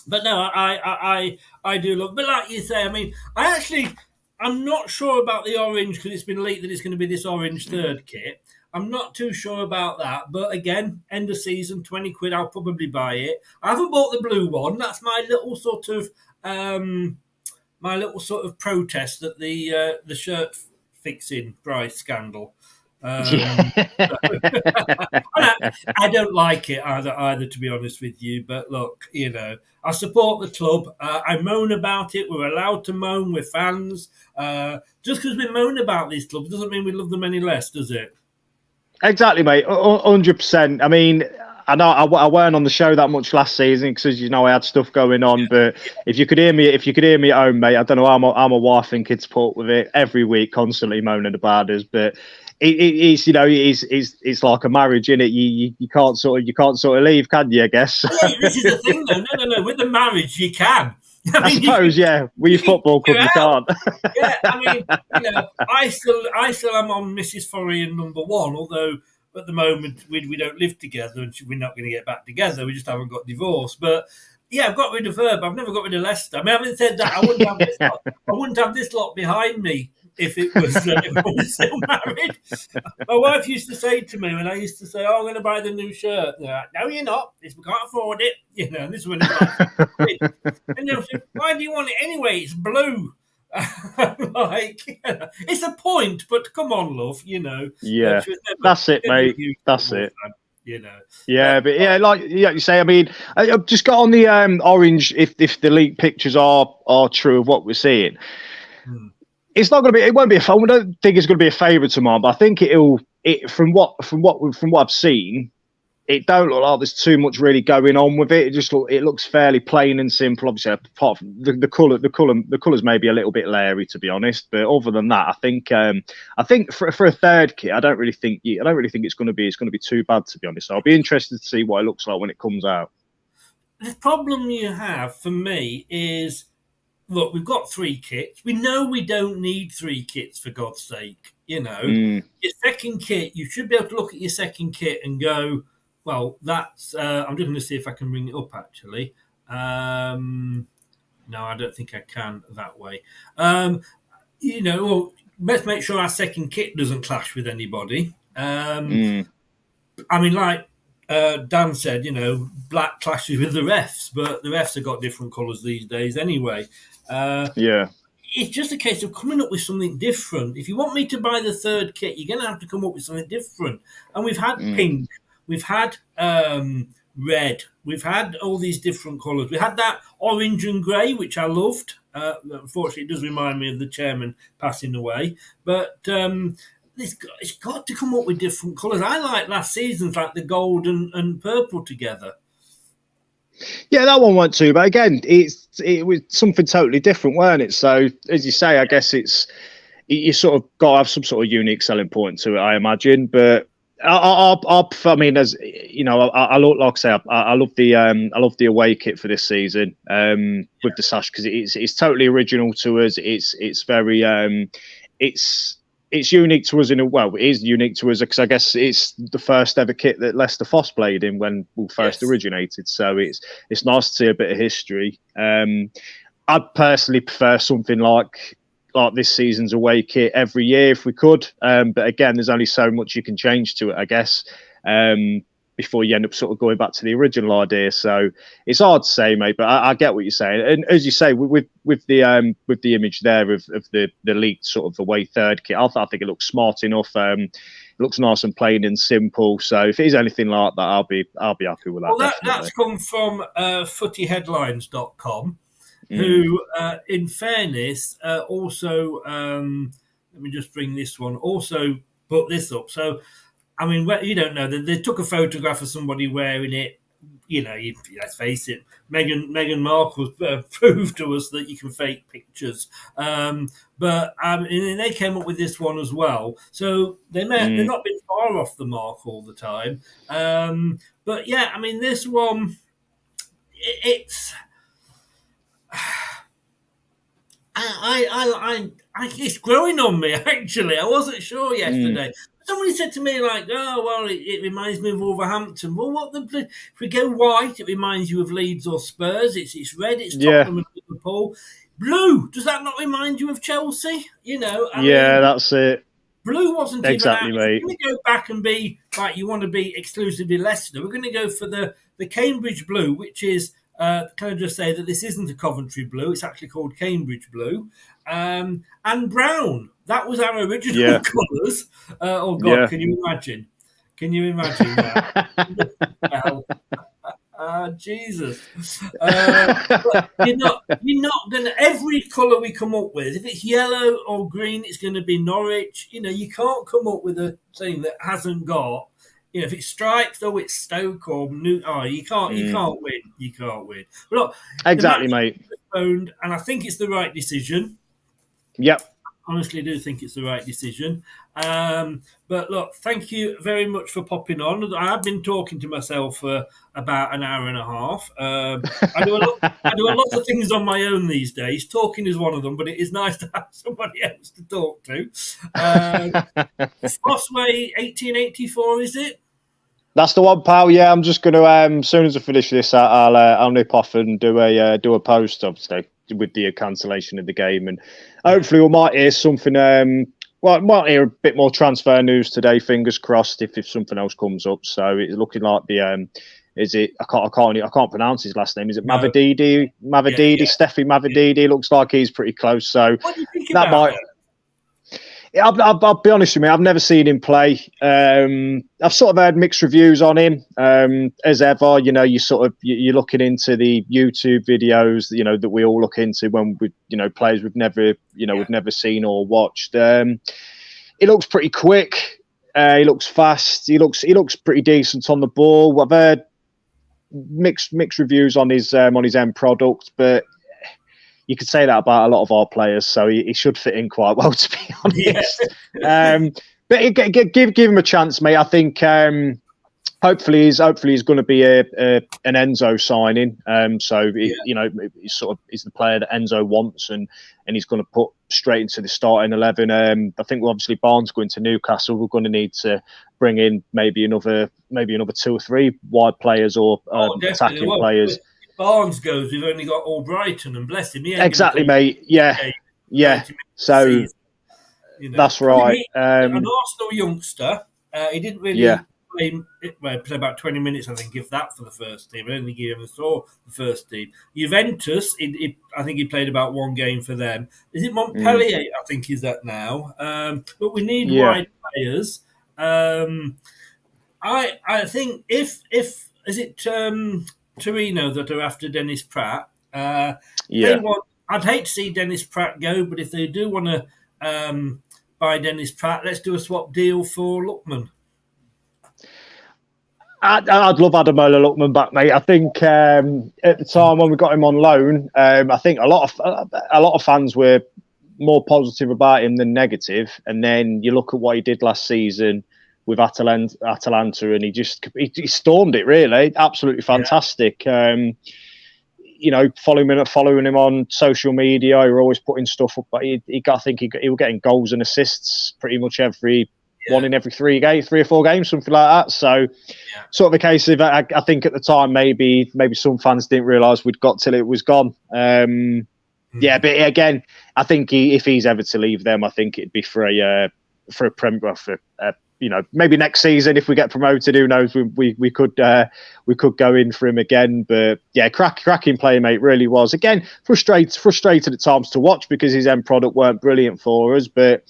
but no, I do love. But like you say, I mean, I'm not sure about the orange because it's been leaked that it's going to be this orange third kit. I'm not too sure about that. But again, end of season, £20, I'll probably buy it. I haven't bought the blue one. That's my little sort of protest at the shirt fixing price scandal. I don't like it either, to be honest with you. But look, I support the club. I moan about it. We're allowed to moan. We're fans. Just because we moan about these clubs doesn't mean we love them any less, does it? Exactly, mate. 100%. I mean, I know I weren't on the show that much last season because I had stuff going on. But if you could hear me at home, mate, I don't know. I'm a wife and kids put with it every week, constantly moaning about us. But it's it's like a marriage, innit? You can't sort of leave, can you? I guess. This is the thing, though. No. With the marriage, you can. I suppose, yeah. With your football club, you can't. Yeah, I mean, I still am on Mrs. Forrian number one, although at the moment we don't live together and we're not going to get back together. We just haven't got divorced. But yeah, I've got rid of her, but I've never got rid of Leicester. I mean, having said that, I wouldn't have this lot behind me if it was if I was still married. My wife used to say to me when I used to say, "Oh, I'm going to buy the new shirt." Like, no, you're not. We can't afford it. This one is like, and say, why do you want it anyway? It's blue. It's a point, but come on, love. Yeah, that's it, mate. That's it. Yeah, but yeah, like you say, I mean, I've just got on the orange. If the leaked pictures are true of what we're seeing, it's not going to be. It won't be a phone. I don't think it's going to be a favourite to mine, but I think from what I've seen, it don't look like there's too much really going on with it. It looks fairly plain and simple. Obviously, apart from the colours may be a little bit leery, to be honest. But other than that, I think for a third kit, I don't really think it's going to be too bad, to be honest. So I'll be interested to see what it looks like when it comes out. The problem you have for me is, look, we've got 3 kits. We know we don't need 3 kits, for God's sake. Your second kit, you should be able to look at your second kit and go, well, that's. I'm just going to see if I can bring it up. Actually, no, I don't think I can that way. Well, let's make sure our second kit doesn't clash with anybody. I mean, like Dan said, black clashes with the refs, but the refs have got different colours these days anyway. It's just a case of coming up with something different. If you want me to buy the third kit, you're going to have to come up with something different. And we've had pink. We've had red. We've had all these different colours. We had that orange and grey, which I loved. Unfortunately, it does remind me of the chairman passing away. But it's got to come up with different colours. I like last season's, like the gold and purple together. Yeah, that one went too. But again, it was something totally different, weren't it? So, as you say, I guess you sort of got to have some sort of unique selling point to it, I imagine. But I mean, as I look, like I say, I love the away kit for this season with the sash because it's totally original to us. It's very it's unique to us it is unique to us because I guess it's the first ever kit that Leicester Foss played in when we first originated. So it's nice to see a bit of history. I'd personally prefer something like this season's away kit every year if we could. But again, there's only so much you can change to it, I guess, before you end up sort of going back to the original idea. So it's hard to say, mate, but I get what you're saying. And as you say, with the image there of the leaked sort of away third kit, I think it looks smart enough. It looks nice and plain and simple. So if it is anything like that, I'll be happy with that. Well, that's come from footyheadlines.com. Who, in fairness, also, let me just bring this one, also put this up. So, I mean, you don't know, they took a photograph of somebody wearing it. Let's face it, Meghan Markle proved to us that you can fake pictures. But they came up with this one as well. So they've not been far off the mark all the time. But yeah, I mean, this one, it's... it's growing on me, actually. I wasn't sure yesterday. Somebody said to me, like, oh, well, it reminds me of Wolverhampton. Well, if we go white, it reminds you of Leeds or Spurs. It's red, it's Tottenham and Liverpool. Blue, does that not remind you of Chelsea? You know, I mean, that's it. Blue wasn't Exactly, even out. mate. We're going to go back and be, like, you want to be exclusively Leicester. We're going to go for the Cambridge Blue, which is, can I just say that this isn't a Coventry Blue. It's actually called Cambridge Blue. And brown. That was our original colours. Oh, God, Yeah. can you imagine? Can you imagine that? Jesus. But you're not going to, every colour we come up with, if it's yellow or green, it's going to be Norwich. You know, you can't come up with a thing that hasn't got, you know, if it's stripes, it's Stoke or New. Oh, you can't win. You can't win. But look, Exactly, mate. Postponed, and I think it's the right decision. Yep. Honestly, do think it's the right decision. But look, thank you very much for popping on. I have been talking to myself for about an hour and a half. I do a lot of things on my own these days. Talking is one of them, but it is nice to have somebody else to talk to. Fossway 1884, is it? That's the one, pal. Yeah, I'm just going to. As soon as I finish this, I'll nip off and do a post, obviously, with the cancellation of the game, and hopefully we might hear something. Might hear a bit more transfer news today. Fingers crossed if something else comes up. So it's looking like the is it? I can't pronounce his last name. Is it Mavididi? Steffi Mavididi. Looks like he's pretty close. So what do you think that about might. I'll be honest with you, I've never seen him play. I've sort of heard mixed reviews on him. As ever, you know, you're looking into the YouTube videos, you know, that we all look into when we, you know, players we've never seen or watched. He looks pretty quick. He looks fast. He looks pretty decent on the ball. I've heard mixed reviews on his end product, but you could say that about a lot of our players, so he should fit in quite well, to be honest. Yeah. But give him a chance, mate. I think hopefully he's going to be an Enzo signing. You know, he's the player that Enzo wants, and he's going to put straight into the starting 11. I think obviously Barnes going to Newcastle. We're going to need to bring in maybe another 2 or 3 wide players or attacking players. Barnes goes, we've only got Albrighton, and bless him. Exactly, mate. Yeah. So you know, that's right. An Arsenal youngster. He didn't really play about 20 minutes, I think, if that, for the first team. I don't think he ever saw the first team. Juventus, I think he played about 1 game for them. Is it Montpellier? I think he's at now. But we need wide players. I think if is it Torino that are after Dennis Pratt. I'd hate to see Dennis Pratt go, but if they do want to buy Dennis Pratt, let's do a swap deal for Lookman. I'd love Ademola Lookman back, mate. I think at the time when we got him on loan, I think a lot of fans were more positive about him than negative. And then you look at what he did last season with Atalanta, and he stormed it, really. Absolutely fantastic. You know, following him on social media, you're always putting stuff up. But he was getting goals and assists pretty much every 1 in every 3 or 4 games, something like that. So, sort of a case of I think at the time maybe some fans didn't realise we'd got till it was gone. Yeah, but again, I think if he's ever to leave them, I think it'd be for you know, maybe next season if we get promoted. Who knows? We could go in for him again. But yeah, cracking player, mate. Really was. Again, frustrated at times to watch because his end product weren't brilliant for us. But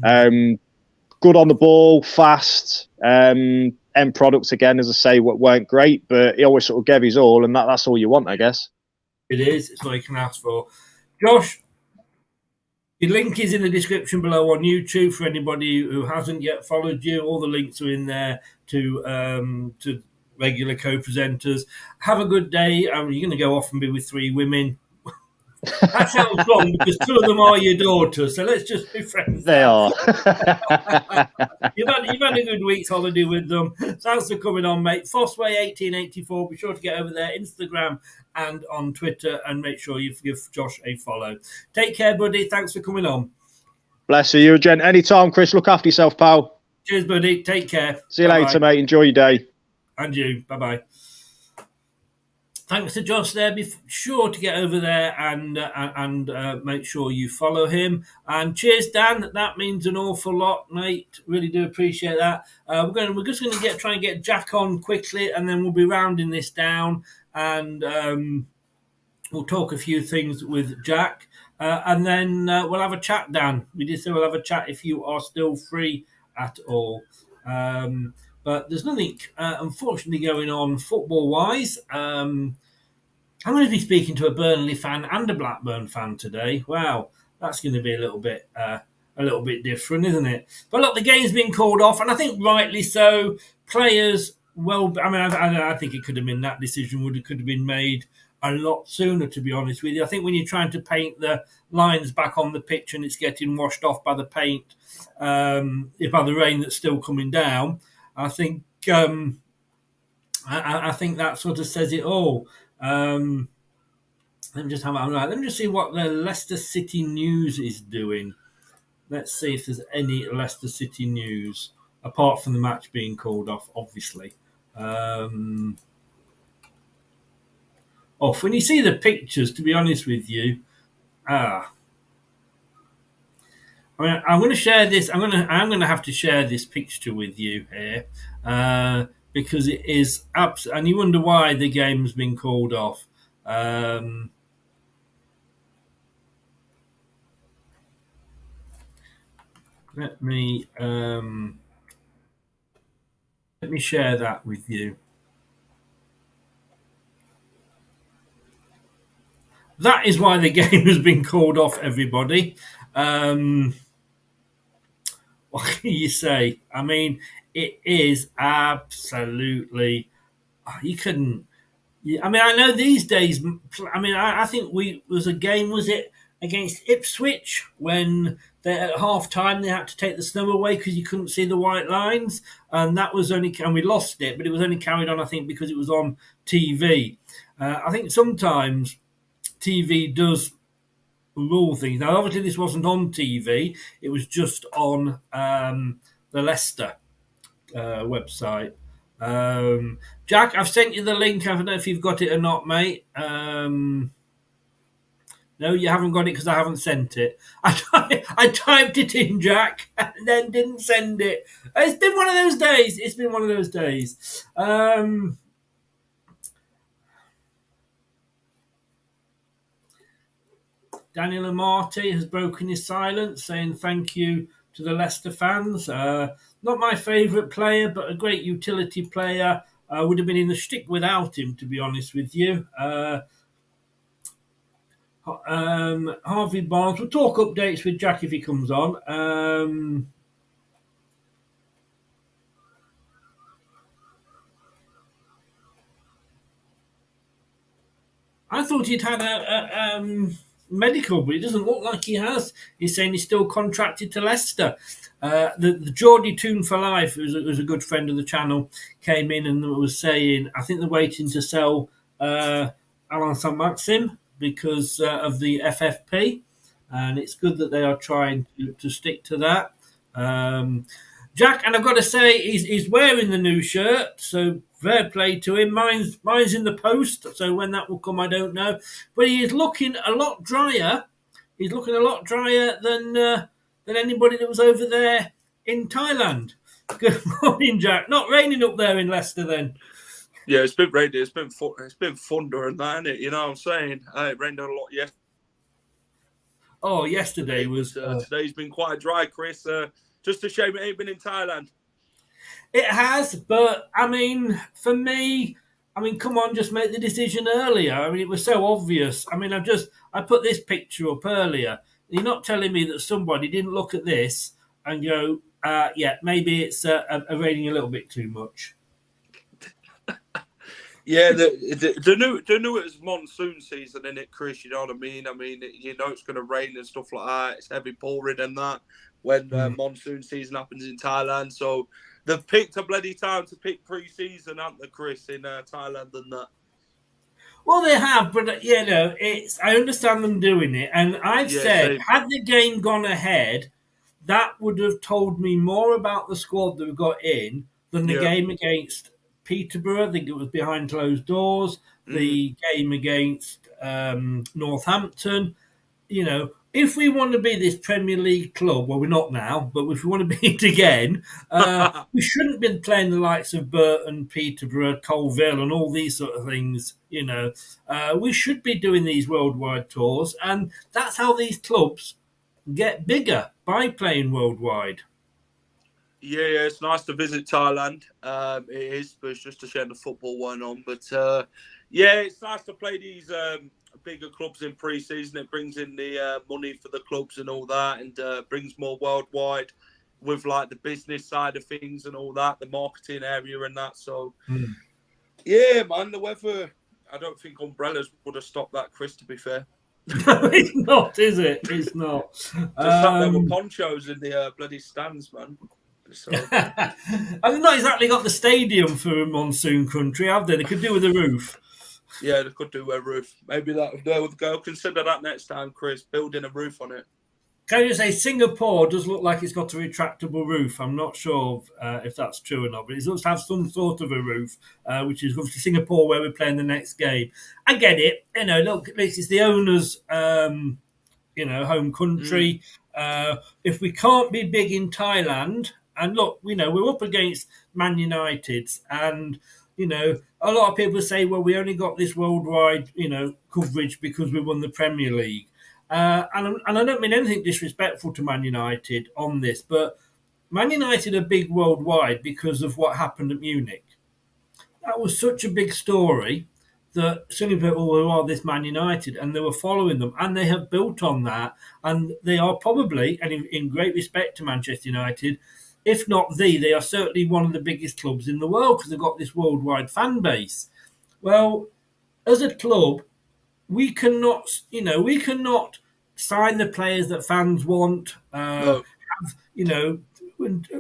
good on the ball, fast. End products again, as I say, weren't great, but he always sort of gave his all, and that's all you want, I guess. It is. It's all you can ask for. Josh, the link is in the description below on YouTube for anybody who hasn't yet followed you. All the links are in there to regular co-presenters. Have a good day. You're going to go off and be with 3 women. That sounds wrong because 2 of them are your daughters, so let's just be friends. They are. You've had a good week's holiday with them. Thanks for coming on, mate. Fossway 1884. Be sure to get over there, Instagram and on Twitter, and make sure you give Josh a follow. Take care, buddy. Thanks for coming on. Bless you. You're a gent. Anytime, Chris. Look after yourself, pal. Cheers, buddy. Take care. See you later, mate. Enjoy your day. And you. Bye-bye. Thanks to Josh there. Be sure to get over there and make sure you follow him. And cheers, Dan. That means an awful lot, mate. Really do appreciate that. We're just going to try and get Jack on quickly, and then we'll be rounding this down, and we'll talk a few things with Jack, and then we'll have a chat, Dan. We did say we'll have a chat if you are still free at all. But there's nothing, unfortunately, going on football-wise. I'm going to be speaking to a Burnley fan and a Blackburn fan today. Wow, that's going to be a little bit different, isn't it? But look, the game's been called off, and I think rightly so. Players, I think it could have been that decision could have been made a lot sooner, to be honest with you. I think when you're trying to paint the lines back on the pitch and it's getting washed off by the paint, by the rain that's still coming down, I think I think that sort of says it all. Let me just see what the Leicester City news is doing. Let's see if there's any Leicester City news apart from the match being called off, obviously. When you see the pictures, to be honest with you, I'm going to share this. I'm going to have to share this picture with you here because it is and you wonder why the game's been called off. Let me share that with you. That is why the game has been called off, everybody. What can you say? I mean, it is absolutely... You couldn't... I mean, I know these days... I mean, I think was a game, was it, against Ipswich, when at half-time they had to take the snow away because you couldn't see the white lines, and that was only... And we lost it, but it was only carried on, I think, because it was on TV. I think sometimes TV does rule things. Now, obviously, this wasn't on TV. It was just on the Leicester website. Jack, I've sent you the link. I don't know if you've got it or not, mate. No, you haven't got it because I haven't sent it. I typed it in, Jack, and then didn't send it. It's been one of those days. Daniel Amati has broken his silence, saying thank you to the Leicester fans. Not my favourite player, but a great utility player. Would have been in the shtick without him, to be honest with you. Harvey Barnes. We'll talk updates with Jack if he comes on. I thought he'd had a medical, but it doesn't look like he has. He's saying he's still contracted to Leicester. The Geordie Tune for Life, who's a good friend of the channel, came in and was saying, I think they're waiting to sell Alain Saint-Maxim because of the FFP, and it's good that they are trying to stick to that. Jack, and I've got to say, he's wearing the new shirt, so fair play to him. Mine's in the post, so when that will come, I don't know. But he is looking a lot drier. He's looking a lot drier than anybody that was over there in Thailand. Good morning, Jack. Not raining up there in Leicester, then? Yeah, it's been raining. It's been thunder and that, innit? You know what I'm saying? It rained a lot yesterday. Oh, yesterday was... today's been quite dry, Chris. Just a shame it ain't been in Thailand. It has, but, I mean, for me, come on, just make the decision earlier. I mean, it was so obvious. I mean, I put this picture up earlier. You're not telling me that somebody didn't look at this and go, yeah, maybe it's raining a little bit too much. Yeah, they knew it was monsoon season in it, Chris. You know what I mean? You know it's going to rain and stuff like that. It's heavy pouring and that when monsoon season happens in Thailand. So they've picked a bloody time to pick pre-season, haven't they, Chris, in Thailand and that? Well, they have, but it's. I understand them doing it, and I've Yeah, said, same. had the game gone ahead, that would have told me more about the squad that we got in than the Yeah. game against Peterborough. I think it was behind closed doors. The game against Northampton. If we want to be this Premier League club, well, we're not now, but if we want to be it again, we shouldn't be playing the likes of Burton, Peterborough, Colville, and all these sort of things. We should be doing these worldwide tours, and that's how these clubs get bigger, by playing worldwide. Yeah, it's nice to visit Thailand. It is, but it's just a shame the football went on. But it's nice to play these bigger clubs in pre-season. It brings in the money for the clubs and all that, and brings more worldwide with like the business side of things and all that, the marketing area and that. So, yeah, man, the weather. I don't think umbrellas would have stopped that, Chris. To be fair. No, it's not, is it? It's not. Just sat there with ponchos in the bloody stands, man. So. I've not exactly got the stadium for monsoon country, have they? They could do with a roof. Yeah, they could do a roof. Maybe they would go. Consider that next time, Chris, building a roof on it. Can you say Singapore does look like it's got a retractable roof? I'm not sure if that's true or not, but it does have some sort of a roof, which is obviously Singapore where we're playing the next game. I get it. Look, it's the owner's, home country. If we can't be big in Thailand, and look, we're up against Man United's, and a lot of people say, well, we only got this worldwide, coverage because we won the Premier League. And I don't mean anything disrespectful to Man United on this, but Man United are big worldwide because of what happened at Munich. That was such a big story that suddenly people were, oh, this Man United, and they were following them, and they have built on that, and they are probably, and in great respect to Manchester United, if not they are certainly one of the biggest clubs in the world because they've got this worldwide fan base. Well, as a club, we cannot sign the players that fans want, No.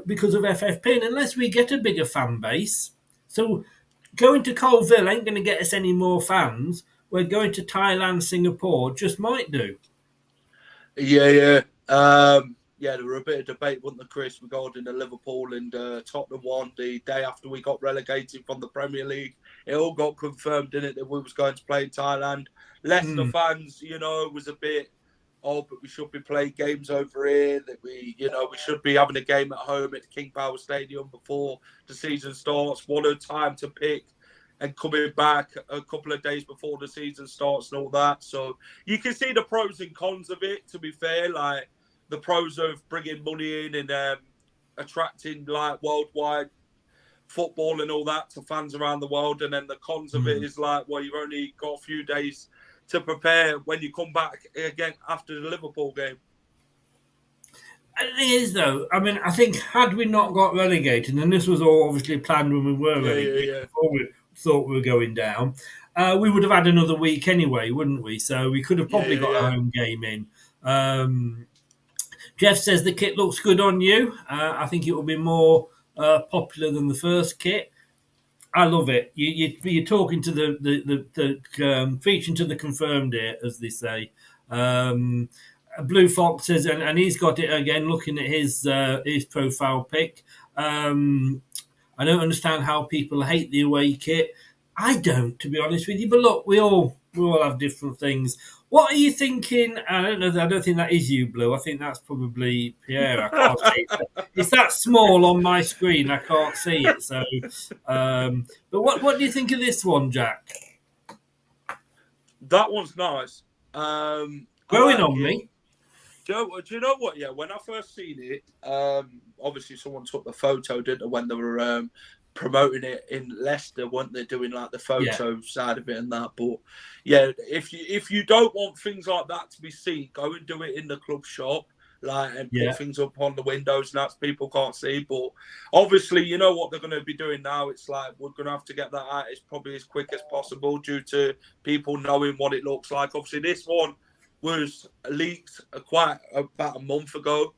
because of FFP, and unless we get a bigger fan base. So going to Colville ain't going to get us any more fans. We're going to Thailand, Singapore just might do. Yeah. There were a bit of debate, wasn't there, Chris, regarding the Liverpool and Tottenham one the day after we got relegated from the Premier League. It all got confirmed, didn't it, that we was going to play in Thailand. Leicester fans, was a bit, but we should be playing games over here, that we should be having a game at home at the King Power Stadium before the season starts. What a time to pick, and coming back a couple of days before the season starts and all that. So you can see the pros and cons of it, to be fair, like the pros of bringing money in and attracting like worldwide football and all that to fans around the world, and then the cons of it is like, well, you've only got a few days to prepare when you come back again after the Liverpool game. And the thing is, though, I think had we not got relegated, and this was all obviously planned when we were relegated, before we thought we were going down, we would have had another week anyway, wouldn't we? So we could have probably got a home game in. Jeff says the kit looks good on you. I think it will be more popular than the first kit. I love it. You're talking to the preaching to the confirmed here, as they say. Blue Fox says, and he's got it again. Looking at his profile pic, I don't understand how people hate the away kit. I don't, to be honest with you. But look, we all have different things. What are you thinking? I don't know. I don't think that is you, Blue. I think that's probably Pierre. I can't see it. It's that small on my screen. I can't see it. So, but what do you think of this one, Jack? That one's nice. Growing on me. Do you know what? Yeah, when I first seen it, obviously someone took the photo, didn't they, when they were promoting it in Leicester, weren't they, doing like the photo side of it and that? But yeah, if you don't want things like that to be seen, go and do it in the club shop. like, and Yeah. put things up on the windows, and that's people can't see. But obviously, you know what they're going to be doing now. It's like we're going to have to get that out as probably as quick as possible due to people knowing what it looks like. Obviously, this one was leaked quite about a month ago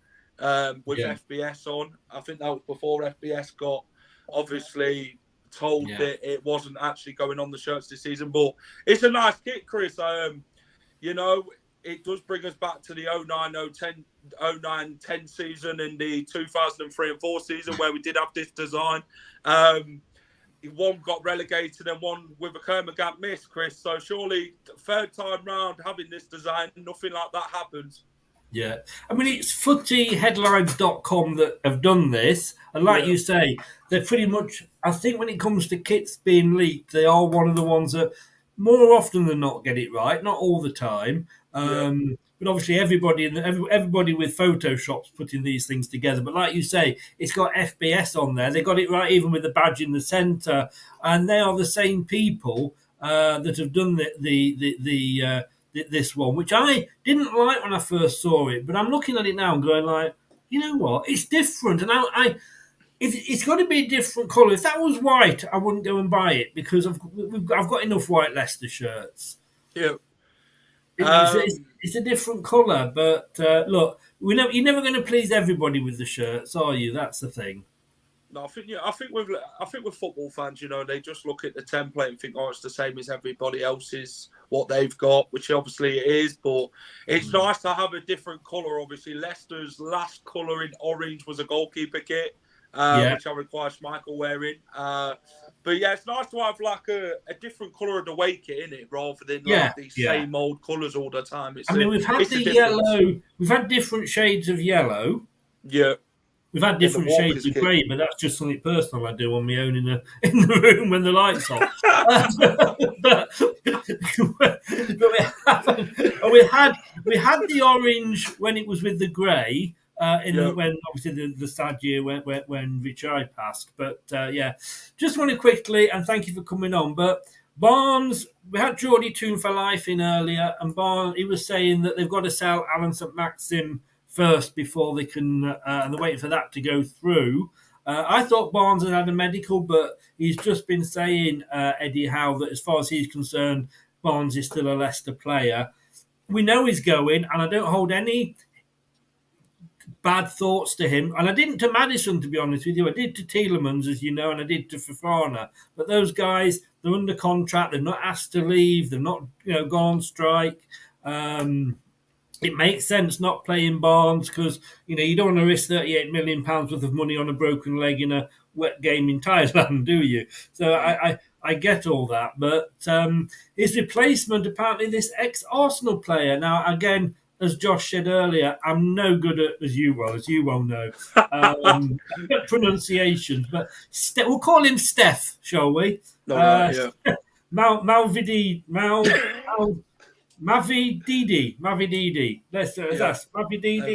with FBS on. I think that was before FBS got obviously told that it wasn't actually going on the shirts this season. But it's a nice kit, Chris. You know, it does bring us back to the 09-10 season and the 2003 and 4 season where we did have this design. One got relegated and one with a Kermagant miss, Chris. So surely third time round having this design, nothing like that happens. Yeah. I mean, it's footyheadlines.com that have done this. And like you say, they're pretty much, I think when it comes to kits being leaked, they are one of the ones that more often than not get it right, not all the time. But obviously everybody with Photoshop's putting these things together. But like you say, it's got FBS on there. They got it right even with the badge in the centre. And they are the same people that have done this one, which I didn't like when I first saw it. But I'm looking at it now and going like, you know what? It's different. And it's got to be a different colour. If that was white, I wouldn't go and buy it because I've got enough white Leicester shirts. Yeah. It's a different colour, but look, you're never going to please everybody with the shirts, are you? That's the thing. No, I think with football fans, you know, they just look at the template and think, oh, it's the same as everybody else's what they've got, which obviously it is. But it's nice to have a different colour. Obviously, Leicester's last colour in orange was a goalkeeper kit, which I require Schmeichel wearing. But yeah, it's nice to have like a different colour of the away kit in it rather than like these same old colours all the time. We've had the yellow. We've had different shades of yellow. Yeah. We've had different shades of grey, but that's just something personal I do on my own in the room when the lights off. we had the orange when it was with the grey. When obviously the sad year when Vichai passed, but just want to quickly and thank you for coming on. But Barnes, we had Geordie Toon for Life in earlier, and Barnes he was saying that they've got to sell Alan St Maxim first before they can, and they're waiting for that to go through. I thought Barnes had a medical, but he's just been saying Eddie Howe that as far as he's concerned, Barnes is still a Leicester player. We know he's going, and I don't hold any bad thoughts to him, and I didn't to Maddison, to be honest with you. I did to Tielemans, as you know, and I did to Fofana. But those guys, they're under contract. They're not asked to leave. They're not, gone on strike. It makes sense not playing Barnes because you don't want to risk £38 million worth of money on a broken leg in a wet game in Thailand, do you? So I get all that, but his replacement apparently this ex-Arsenal player. Now again, as Josh said earlier, I'm no good at, as you well know, pronunciations. But we'll call him Steph, shall we? Mavididi. That's Mavididi,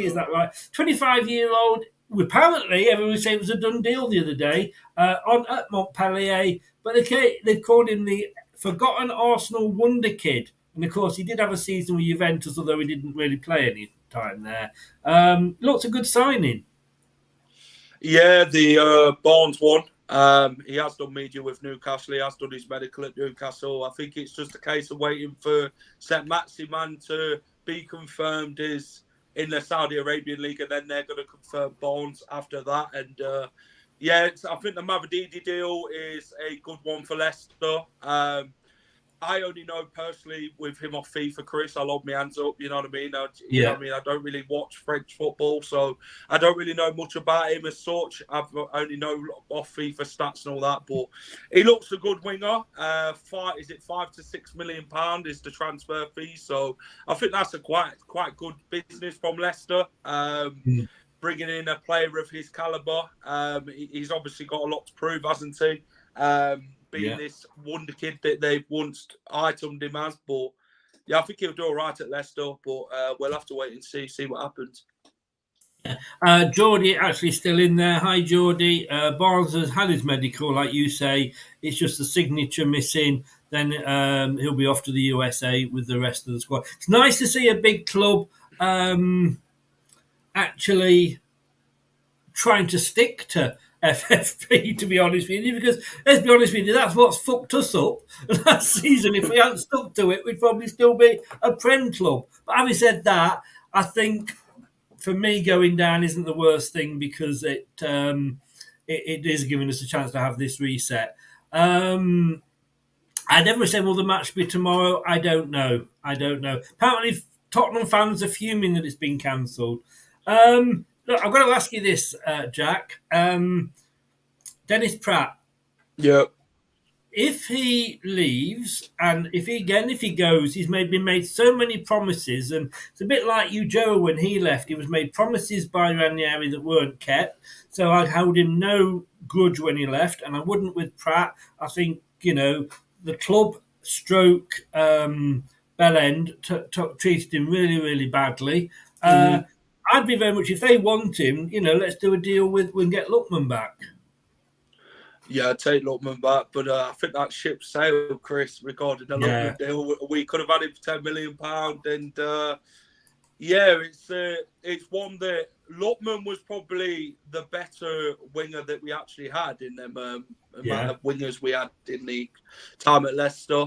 is that right? 25-year-old. Apparently, everyone was saying it was a done deal the other day at Montpellier, but they called him the forgotten Arsenal wonder kid. And of course, he did have a season with Juventus, although he didn't really play any time there. Lots of good signing. Yeah, the Barnes one. He has done media with Newcastle. He has done his medical at Newcastle. I think it's just a case of waiting for St. Maximan to be confirmed as in the Saudi Arabian League, and then they're going to confirm Barnes after that. And I think the Mavididi deal is a good one for Leicester. I only know personally with him off FIFA, Chris, I'll hold my hands up, you know what I mean? You know what I mean? I don't really watch French football, so I don't really know much about him as such. I only know off FIFA stats and all that, but he looks a good winger. Is it £5 to £6 million is the transfer fee? So I think that's a quite good business from Leicester. Bringing in a player of his calibre. He's obviously got a lot to prove, hasn't he? Being this wonder kid that they've once itemed him as. But I think he'll do all right at Leicester, but we'll have to wait and see what happens. Geordie actually still in there. Hi, Geordie. Barnes has had his medical, like you say. It's just the signature missing. Then he'll be off to the USA with the rest of the squad. It's nice to see a big club actually trying to stick to FFP, to be honest with you, because let's be honest with you, that's what's fucked us up last season. If we hadn't stuck to it, we'd probably still be a Prem club. But having said that, I think for me going down isn't the worst thing because it is giving us a chance to have this reset. I never said, will the match be tomorrow? I don't know. Apparently, Tottenham fans are fuming that it's been cancelled. Look, I've got to ask you this, Jack. Dennis Pratt. Yeah. If he leaves and if he goes, he's been made so many promises, and it's a bit like you, Joe, when he left. He was made promises by Ranieri that weren't kept. So I held him no grudge when he left, and I wouldn't with Pratt. I think the club stroke Bellend treated him really, really badly. I'd be very much, if they want him, let's do a deal and get Lookman back. Yeah, I'd take Lookman back, but I think that ship sailed, Chris, regarding the Lookman deal. We could have had him for £10 million, and it's one that Lookman was probably the better winger that we actually had in them amount of wingers we had in the time at Leicester.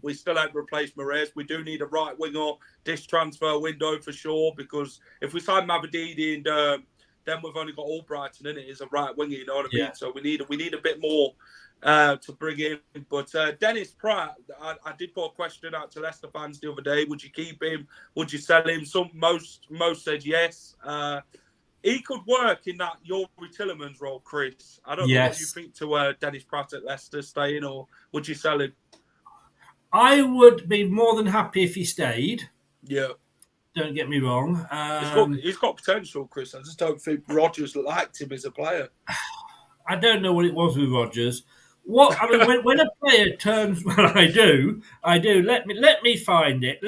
We still haven't replaced Mahrez. We do need a right winger this transfer window for sure, because if we sign Mavadidi and then we've only got Albrighton in it as a right winger, you know what I mean? So we need a bit more to bring in. But Dennis Pratt, I did put a question out to Leicester fans the other day. Would you keep him? Would you sell him? Most said yes. He could work in that Yuri Tillemans role, Chris. I don't know what you think to Dennis Pratt at Leicester staying, or would you sell him? I would be more than happy if he stayed. Yeah. Don't get me wrong. He's got potential, Chris. I just don't think Rodgers liked him as a player. I don't know what it was with Rodgers. When a player turns, well, I do. Let me find it.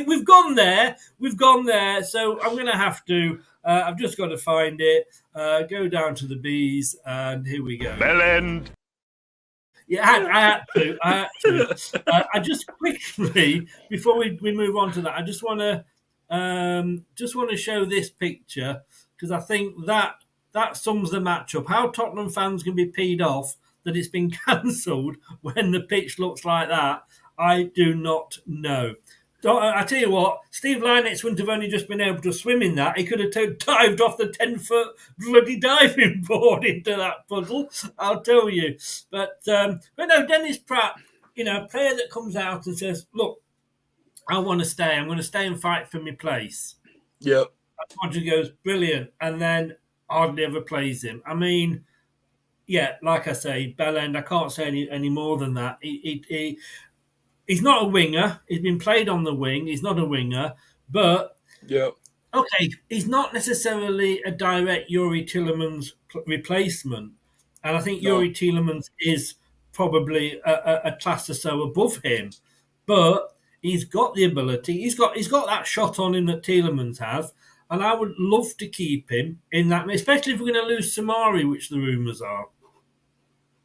We've gone there. So I'm going to have to. I've just got to find it. Go down to the B's, and here we go. Bellend. Yeah, I had to. I just quickly, before we move on to that, I just want to show this picture because I think that sums the match up. How Tottenham fans can be peed off that it's been cancelled when the pitch looks like that, I do not know. I tell you what, Steve Lynex wouldn't have only just been able to swim in that. He could have dived off the 10-foot bloody diving board into that puddle, I'll tell you. But no, Dennis Pratt, a player that comes out and says, look, I want to stay. I'm going to stay and fight for my place. Yep. Roger goes, brilliant, and then hardly ever plays him. I mean, yeah, like I say, Bellend, I can't say any more than that. He's not a winger. He's been played on the wing. He's not a winger. But, okay, he's not necessarily a direct Yuri Tillemans replacement. And I think Yuri Tillemans is probably a class or so above him. But he's got the ability. He's got that shot on him that Tillemans has. And I would love to keep him in that, especially if we're going to lose Samari, which the rumours are.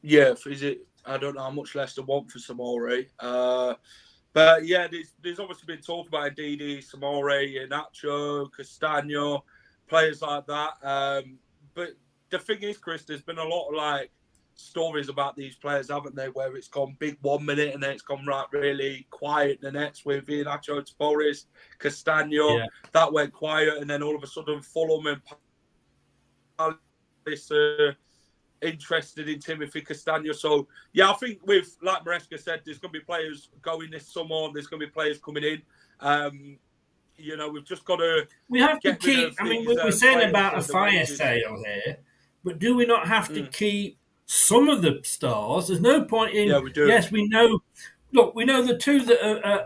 Yeah, I don't know how much Leicester want for Samari. But yeah, there's obviously been talk about Ndidi, Samari, Nacho, Castagno, players like that. But the thing is, Chris, there's been a lot of stories about these players, haven't they, where it's gone big 1 minute and then it's gone really quiet the next with Nacho Forest, Castagno. Yeah. That went quiet, and then all of a sudden Fulham and Palace interested in Timothy Castagno. So, yeah, I think like Maresca said, there's going to be players going this summer. There's going to be players coming in. We've just got to... We have to keep... I mean, we're saying about a fire sale here, but do we not have to keep some of the stars? There's no point in... Yeah, we do. Yes, we know... Look, we know the two that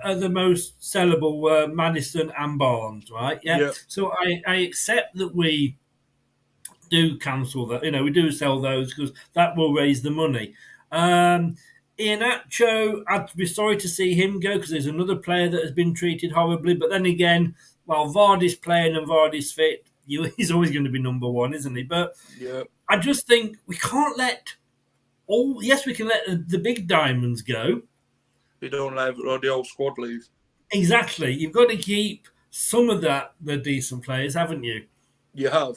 are the most sellable were Maddison and Barnes, right? Yeah. So I accept that we do cancel that. We do sell those because that will raise the money. Iheanacho, I'd be sorry to see him go because there's another player that has been treated horribly. But then again, while Vardy's playing and Vardy's fit, he's always going to be number one, isn't he? But I just think we can't let yes, we can let the big diamonds go. We don't let the old squad leave. Exactly. You've got to keep some of the decent players, haven't you? You have.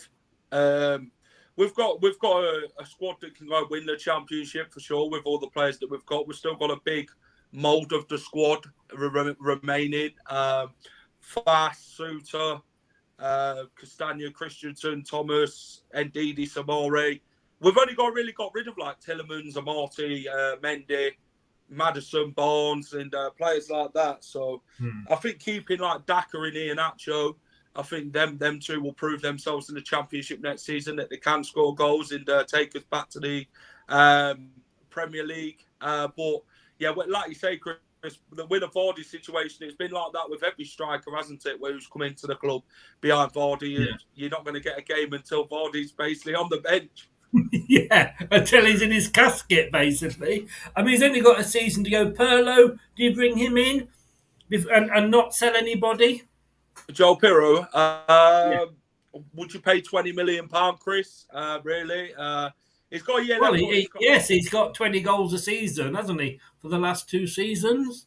We've got a squad that can go win the championship for sure with all the players that we've got. We've still got a big mould of the squad remaining. Fast, Suter, Castagna, Christensen, Thomas, Ndidi, Samori. We've only really got rid of like Tillemans, Amati, Mendy, Madison, Barnes, and players like that. So I think keeping like Daka and Iheanacho, I think them two will prove themselves in the championship next season, that they can score goals and take us back to the Premier League. But yeah, like you say, Chris, the winner Vardy situation, it's been like that with every striker, hasn't it? Who's come into the club behind Vardy, and you're not going to get a game until Vardy's basically on the bench. Yeah, until he's in his casket, basically. I mean, he's only got a season to go. Pirlo, do you bring him in and not sell anybody? Joe Pirro, would you pay £20 million, Chris? Really? He's got a year well, left. He's got 20 goals a season, hasn't he, for the last 2 seasons?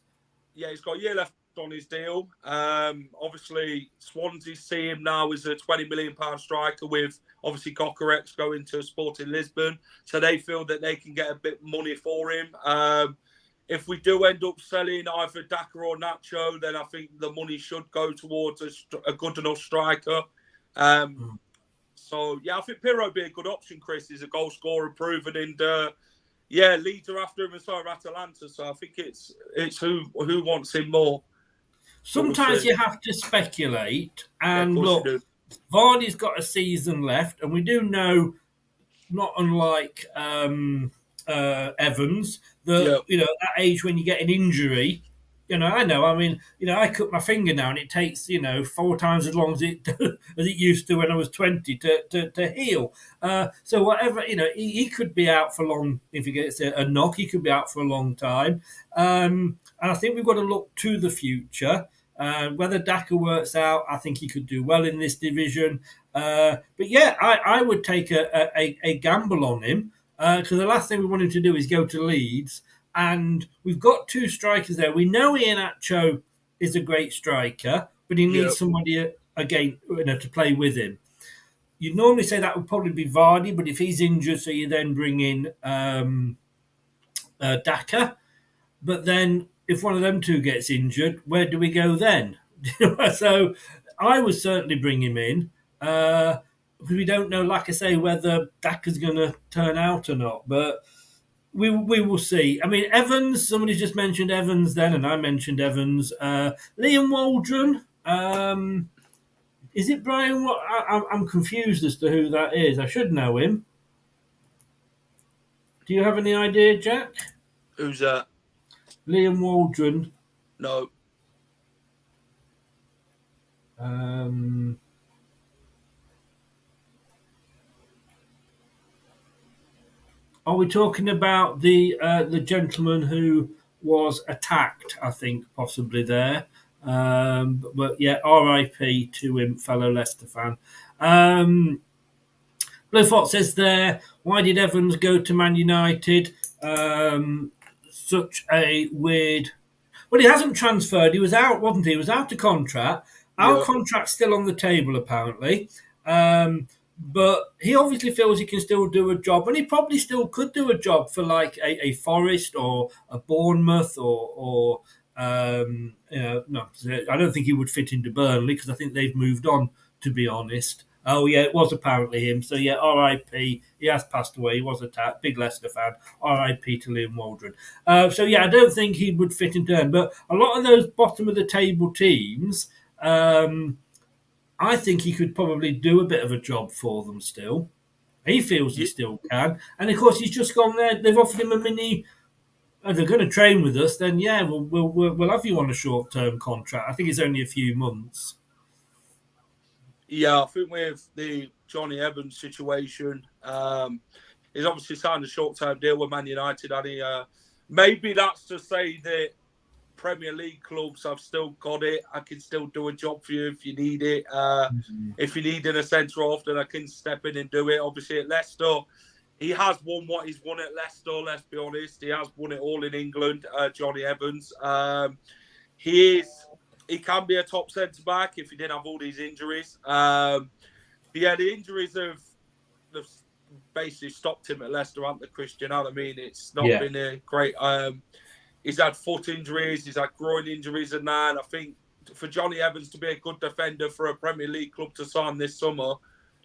Yeah, he's got a year left on his deal. Obviously, Swansea see him now as a £20 million striker, with obviously Gokarex going to Sporting Lisbon. So they feel that they can get a bit of money for him. If we do end up selling either Daka or Nacho, then I think the money should go towards a good enough striker. So, yeah, I think Pirro would be a good option, Chris. He's a goal scorer proven, and Leeds are after him as well, Atalanta. So I think it's who wants him more. Sometimes you have to speculate. And look, Vardy's got a season left, and we do know, not unlike Evans, that at that age when you get an injury, I know. I mean, I cut my finger now, and it takes 4 times as long as it used to when I was 20 to heal. So whatever, he could be out for long if he gets a knock. He could be out for a long time, and I think we've got to look to the future. Whether Daka works out, I think he could do well in this division. But yeah, I would take a gamble on him, because the last thing we want him to do is go to Leeds. And we've got 2 strikers there. We know Iheanacho is a great striker, but he needs somebody again to play with him. You'd normally say that would probably be Vardy, but if he's injured, so you then bring in Daka. But then if one of them 2 gets injured, where do we go then? So I would certainly bring him in, because we don't know, like I say, whether Daka's going to turn out or not. But we will see. I mean, Evans, somebody just mentioned Evans then, and I mentioned Evans. Liam Waldron, is it Brian? I'm confused as to who that is. I should know him. Do you have any idea, Jack? Who's that? Liam Waldron. No. Are we talking about the gentleman who was attacked? I think possibly there. But yeah, R.I.P. to him, fellow Leicester fan. Blue Fox says there, why did Evans go to Man United? Such a weird... Well, he hasn't transferred. He was out, wasn't he? He was out of contract. Our contract's still on the table, apparently. But he obviously feels he can still do a job, and he probably still could do a job for like a Forest or a Bournemouth or no, I don't think he would fit into Burnley, because I think they've moved on, to be honest. Oh, yeah, it was apparently him. So, yeah, R.I.P. He has passed away. He was a big Leicester fan. R.I.P. to Liam Waldron. So, yeah, I don't think he would fit into them. But a lot of those bottom-of-the-table teams, I think he could probably do a bit of a job for them still. He feels he still can. And, of course, he's just gone there. They've offered him a mini... If they're going to train with us, then, yeah, we'll have you on a short-term contract. I think it's only a few months. Yeah, I think with the Johnny Evans situation, he's obviously signed a short-term deal with Man United, and maybe that's to say that Premier League clubs, I've still got it. I can still do a job for you if you need it. If you need in a centre off, then I can step in and do it. Obviously, at Leicester, he has won what he's won at Leicester, let's be honest. He has won it all in England, Johnny Evans. He is he can be a top centre back if he didn't have all these injuries. Yeah, the injuries have basically stopped him at Leicester, haven't they, Chris? You know what I mean? It's not been a great. He's had foot injuries, he's had groin injuries, and that. And I think for Johnny Evans to be a good defender for a Premier League club to sign this summer,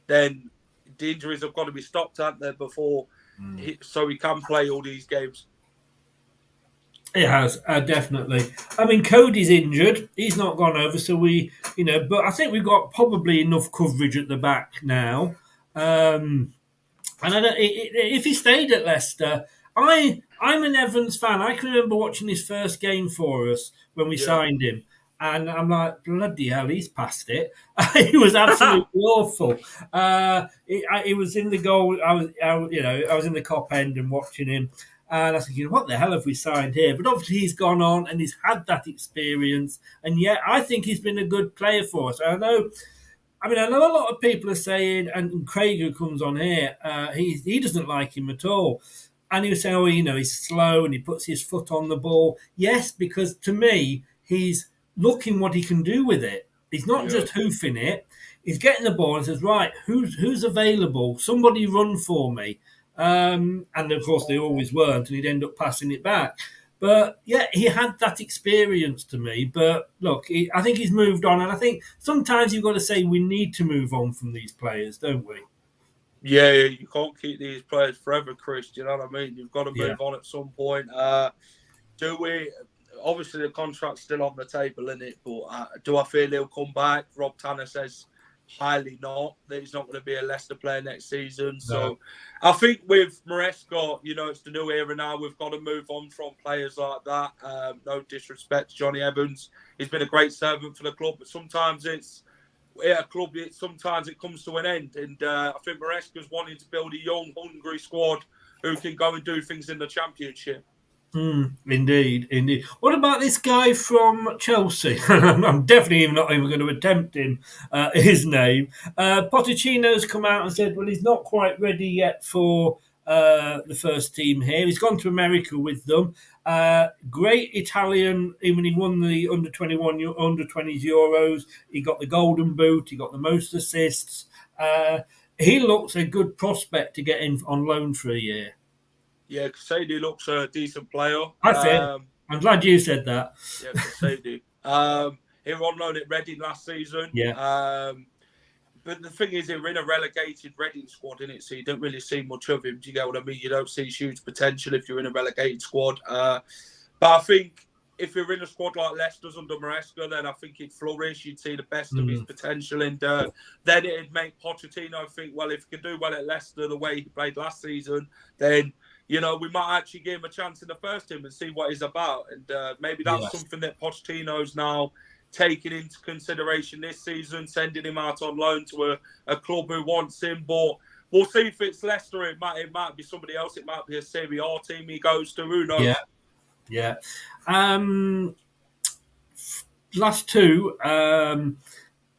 then the injuries have got to be stopped, haven't they, before so he can play all these games. It has, definitely. I mean, Cody's injured. He's not gone over, so but I think we've got probably enough coverage at the back now. And if he stayed at Leicester, I'm an Evans fan. I can remember watching his first game for us when we signed him. And I'm like, bloody hell, he's past it. He was absolutely awful. He was in the goal. I was in the Cop end and watching him. And I was thinking, what the hell have we signed here? But obviously he's gone on and he's had that experience. And yet I think he's been a good player for us. I know a lot of people are saying, and Craig, who comes on here, he doesn't like him at all. And he was saying, he's slow and he puts his foot on the ball. Yes, because to me, he's looking what he can do with it. He's not just hoofing it. He's getting the ball and says, right, who's available? Somebody run for me. And of course, they always weren't, and he'd end up passing it back. But yeah, he had that experience to me. But look, I think he's moved on, and I think sometimes you've got to say we need to move on from these players, don't we? Yeah, you can't keep these players forever, Chris. Do you know what I mean? You've got to move on at some point. Do we? Obviously, the contract's still on the table, isn't it? But do I feel he'll come back? Rob Tanner says highly not, that he's not going to be a Leicester player next season. So I think with Maresca, it's the new era now. We've got to move on from players like that. No disrespect to Johnny Evans. He's been a great servant for the club, but sometimes sometimes it comes to an end. And I think Maresca's wanting to build a young, hungry squad who can go and do things in the Championship. Indeed. What about this guy from Chelsea? I'm definitely not even going to attempt his name. Pochettino's come out and said, well, he's not quite ready yet for the first team here. He's gone to America with them. Great Italian. When he won the under-21, under-20s Euros, he got the Golden Boot. He got the most assists. He looks a good prospect to get in on loan for a year. Yeah, Katey looks a decent player. That's it. I'm glad you said that. Yeah, Katey. He was on loan at Reading last season. Yeah. But the thing is, we're in a relegated Reading squad, innit? So you don't really see much of him. Do you get what I mean? You don't see huge potential if you're in a relegated squad. But I think if you're in a squad like Leicester's under Maresca, then I think he'd flourish. You'd see the best of his potential. And then it'd make Pochettino think, well, if he can do well at Leicester the way he played last season, then we might actually give him a chance in the first team and see what he's about. And maybe that's something that Pochettino's now taking into consideration this season, sending him out on loan to a club who wants him. But we'll see if it's Leicester. It might be somebody else. It might be a Serie A team he goes to. Who knows? Yeah. Last two.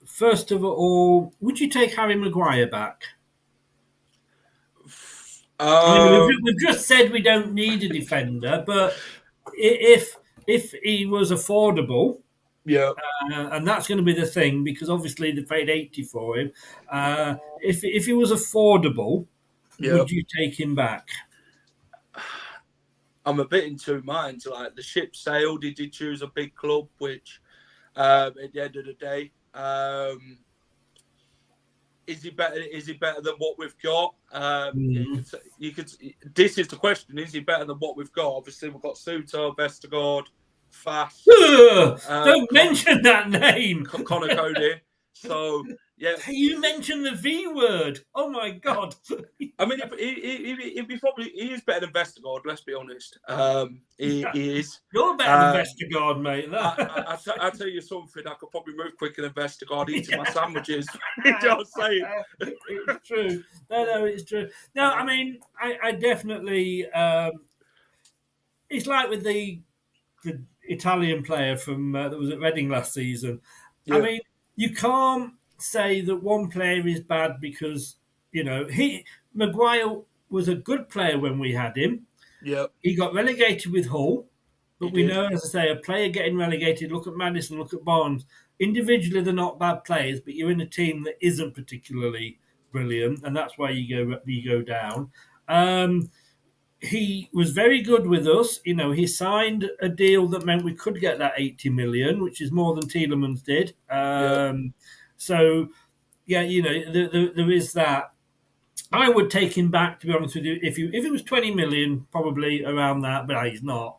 First of all, would you take Harry Maguire back? We've just said we don't need a defender, but if he was affordable, and that's going to be the thing, because obviously they paid 80 for him. If he was affordable, would you take him back? I'm a bit in two minds. Like, the ship sailed. He did choose a big club, which at the end of the day, is he better than what we've got? You could. This is the question: is he better than what we've got? Obviously, we've got Suter, Vestergaard, Fast. Don't mention that name, Connor Cody. So yeah, you mentioned the V word. Oh my God! I mean, he is better than Vestergaard. Let's be honest. He is. You're better than Vestergaard, mate. I tell you something. I could probably move quicker than Vestergaard eating my sandwiches. You know what I'm saying? It's true. No, it's true. No, I mean, I definitely. It's like with the Italian player from that was at Reading last season. Yeah. I mean, you can't say that one player is bad because Maguire was a good player when we had him. Yeah, he got relegated with Hull, But we know, as I say, a player getting relegated, look at Maddison, look at Barnes. Individually, they're not bad players, but you're in a team that isn't particularly brilliant, and that's why you go down. He was very good with us. You know, he signed a deal that meant we could get that 80 million, which is more than Tielemans did. So, yeah, you know, there is that. I would take him back, to be honest with you. If it was 20 million, probably around that, but he's not.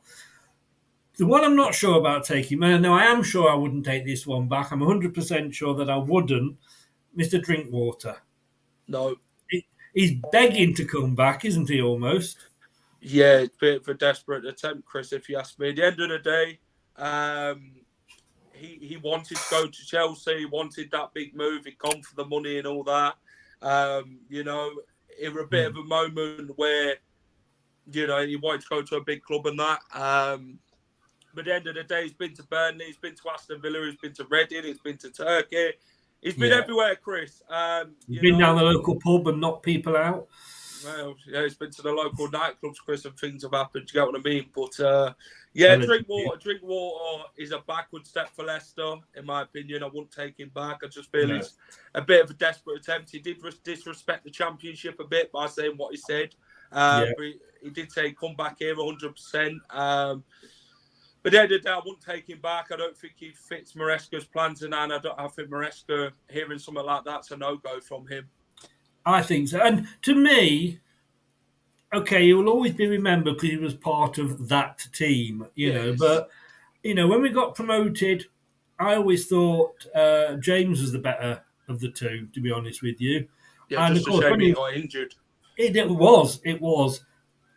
The one I'm not sure about taking, no, I am sure I wouldn't take this one back. I'm 100% sure that I wouldn't. Mr. Drinkwater. No. He's begging to come back, isn't he, almost? Yeah, it's a bit of a desperate attempt, Chris, if you ask me. At the end of the day, he wanted to go to Chelsea, he wanted that big move, he'd gone for the money and all that. You know, it was a bit of a moment where, you know, he wanted to go to a big club and that. But at the end of the day, he's been to Burnley, he's been to Aston Villa, he's been to Reading, he's been to Turkey. He's been everywhere, Chris. He's been down the local pub and knocked people out. Well, yeah, he's been to the local nightclubs, Chris, and things have happened. You get what I mean? But, yeah, Drinkwater is a backward step for Leicester, in my opinion. I wouldn't take him back. I just feel it's a bit of a desperate attempt. He did disrespect the Championship a bit by saying what he said. But he did say come back here 100%. But at the end of the day, I wouldn't take him back. I don't think he fits Maresca's plans, and I think Maresca, hearing something like that's a no-go from him. I think so. And to me, okay, he will always be remembered because he was part of that team, you know. But, you know, when we got promoted, I always thought James was the better of the two, to be honest with you. Yeah, and just a shame he got injured. It was.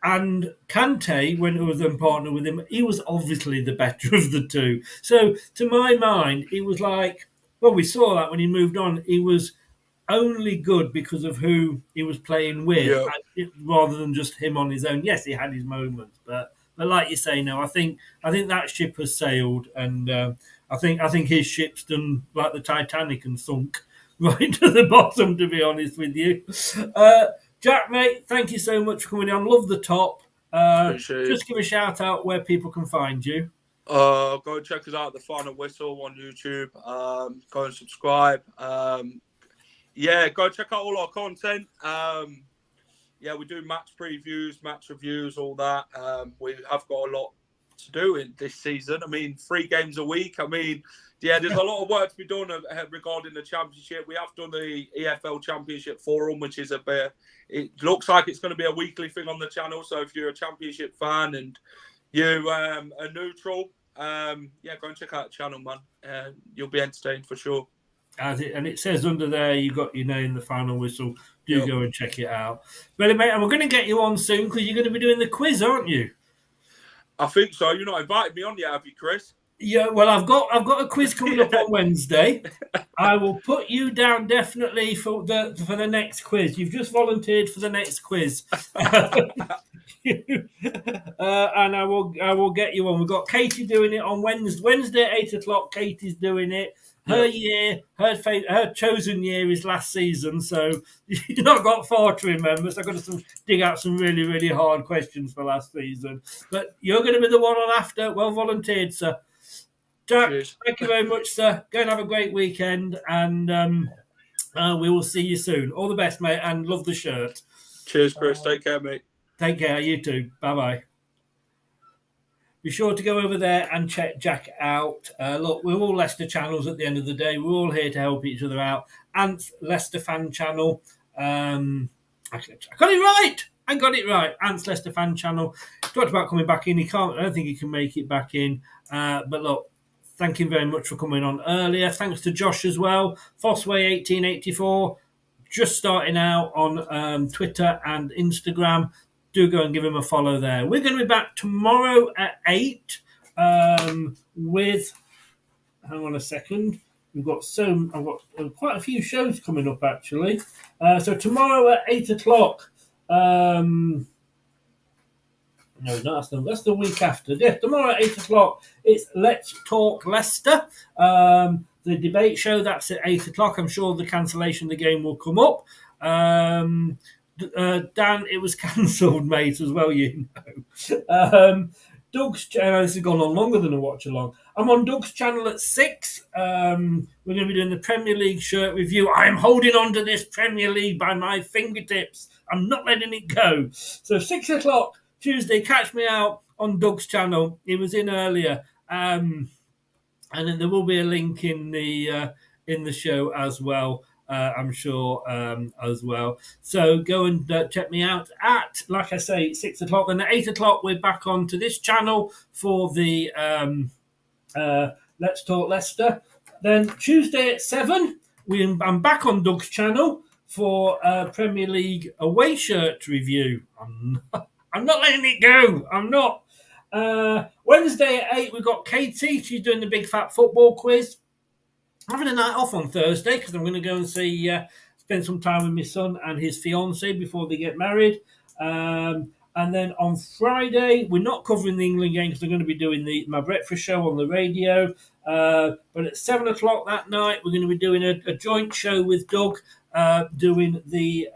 And Kante, when it was then partnered with him, he was obviously the better of the two. So, to my mind, he was like, well, we saw that when he moved on. He was only good because of who he was playing with, rather than just him on his own. Yes, he had his moments, but like you say, no, I think that ship has sailed, and I think his ship's done like the Titanic and sunk right to the bottom. To be honest with you, Jack, mate, thank you so much for coming on. Love the top. Just give a shout out where people can find you. Go and check us out, The Final Whistle on YouTube. Go and subscribe. Yeah, go check out all our content. Yeah, we do match previews, match reviews, all that. We have got a lot to do in this season. I mean, 3 games a week. I mean, yeah, there's a lot of work to be done regarding the Championship. We have done the EFL Championship Forum, which is it looks like it's going to be a weekly thing on the channel. So if you're a Championship fan and you are neutral, yeah, go and check out the channel, man. You'll be entertained for sure. And it says under there, you got your name, The Final Whistle. Go and check it out. But mate, and we're going to get you on soon because you're going to be doing the quiz, aren't you? I think so. You're not invited me on yet, have you, Chris? Yeah, well, I've got a quiz coming up on Wednesday. I will put you down definitely for the next quiz. You've just volunteered for the next quiz, and I will get you on. We've got Katey doing it on Wednesday at 8:00. Katey's doing it. Her chosen year is last season, so you've not got far to remember. So I've got to dig out some really, really hard questions for last season. But you're going to be the one on after. Well volunteered, sir. Jack, thank you very much, sir. Go and have a great weekend, and we will see you soon. All the best, mate, and love the shirt. Cheers, Chris. Take care, mate. Take care. You too. Bye-bye. Be sure to go over there and check Jack out. Look, we're all Leicester channels at the end of the day. We're all here to help each other out. Ant's Leicester fan channel. I got it right. I got it right. Ant's Leicester fan channel. Talked about coming back in. I don't think he can make it back in. But look, thank you very much for coming on earlier. Thanks to Josh as well. Fossway1884. Just starting out on Twitter and Instagram. Do go and give him a follow there. We're going to be back tomorrow at 8 with, hang on a second, I've got quite a few shows coming up actually. So tomorrow at 8:00. No, that's the week after. Yeah, tomorrow at 8:00. It's Let's Talk Leicester. The debate show, that's at 8:00. I'm sure the cancellation of the game will come up. Dan, it was cancelled, mate, as well, you know. Doug's channel. This has gone on longer than a watch along. I'm on Doug's channel at 6. We're going to be doing the Premier League shirt review. I am holding on to this Premier League by my fingertips. I'm not letting it go. So 6 o'clock Tuesday, catch me out on Doug's channel. He was in earlier. And then there will be a link in the show as well. I'm sure as well. So go and check me out at, like I say, 6 o'clock. Then at 8 o'clock, we're back onto this channel for the Let's Talk Leicester. Then Tuesday at 7, I'm back on Doug's channel for Premier League away shirt review. I'm not letting it go. I'm not. Wednesday at 8, we've got Katey. She's doing the Big Fat Football Quiz. I'm having a night off on Thursday because I'm going to go and spend some time with my son and his fiancée before they get married. And then on Friday, we're not covering the England game because I'm going to be doing my breakfast show on the radio. But at 7 o'clock that night, we're going to be doing a joint show with Doug, doing the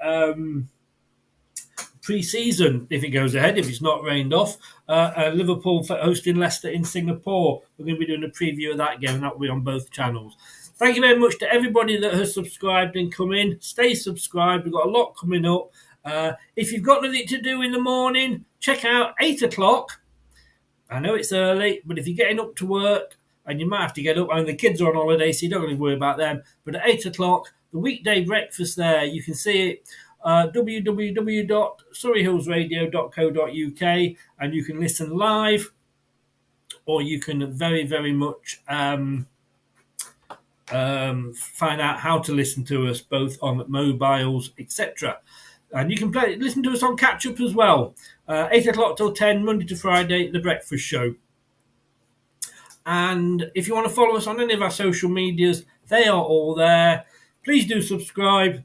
pre-season, if it goes ahead, if it's not rained off. Liverpool hosting Leicester in Singapore. We're going to be doing a preview of that game, and that will be on both channels. Thank you very much to everybody that has subscribed and come in. Stay subscribed. We've got a lot coming up. If you've got nothing to do in the morning, check out 8 o'clock. I know it's early, but if you're getting up to work, and you might have to get up, and the kids are on holiday, so you don't really worry about them. But at 8 o'clock, the weekday breakfast there, you can see it. www.surreyhillsradio.co.uk, and you can listen live, or you can very, very much find out how to listen to us both on mobiles, etc. And you can listen to us on catch up as well. 8 o'clock till 10, Monday to Friday, the breakfast show. And if you want to follow us on any of our social medias, they are all there. Please do subscribe.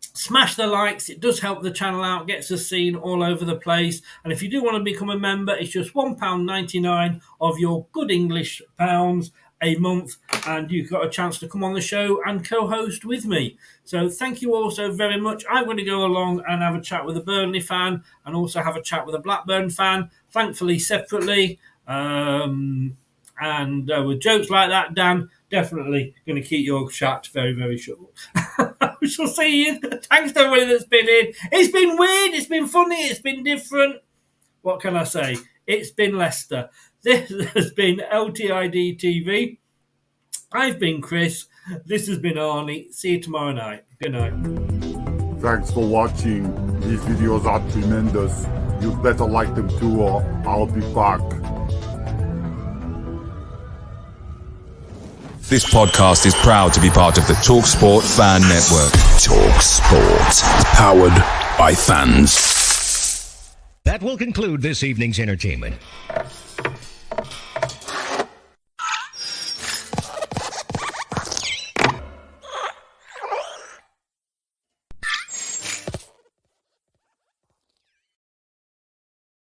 Smash the likes. It does help the channel out, gets us seen all over the place. And if you do want to become a member, it's just £1.99 of your good English pounds a month, and you've got a chance to come on the show and co-host with me. So thank you all so very much. I'm going to go along and have a chat with a Burnley fan and also have a chat with a Blackburn fan, thankfully separately. And with jokes like that, Dan, definitely going to keep your chat very, very short. We shall see you. Thanks to everybody that's been in. It's been weird. It's been funny. It's been different. What can I say? It's been Leicester. This has been LTID TV. I've been Chris. This has been Arnie. See you tomorrow night. Good night. Thanks for watching. These videos are tremendous. You better like them too, or I'll be back. This podcast is proud to be part of the Talk Sport Fan Network. Talk Sport. Powered by fans. That will conclude this evening's entertainment.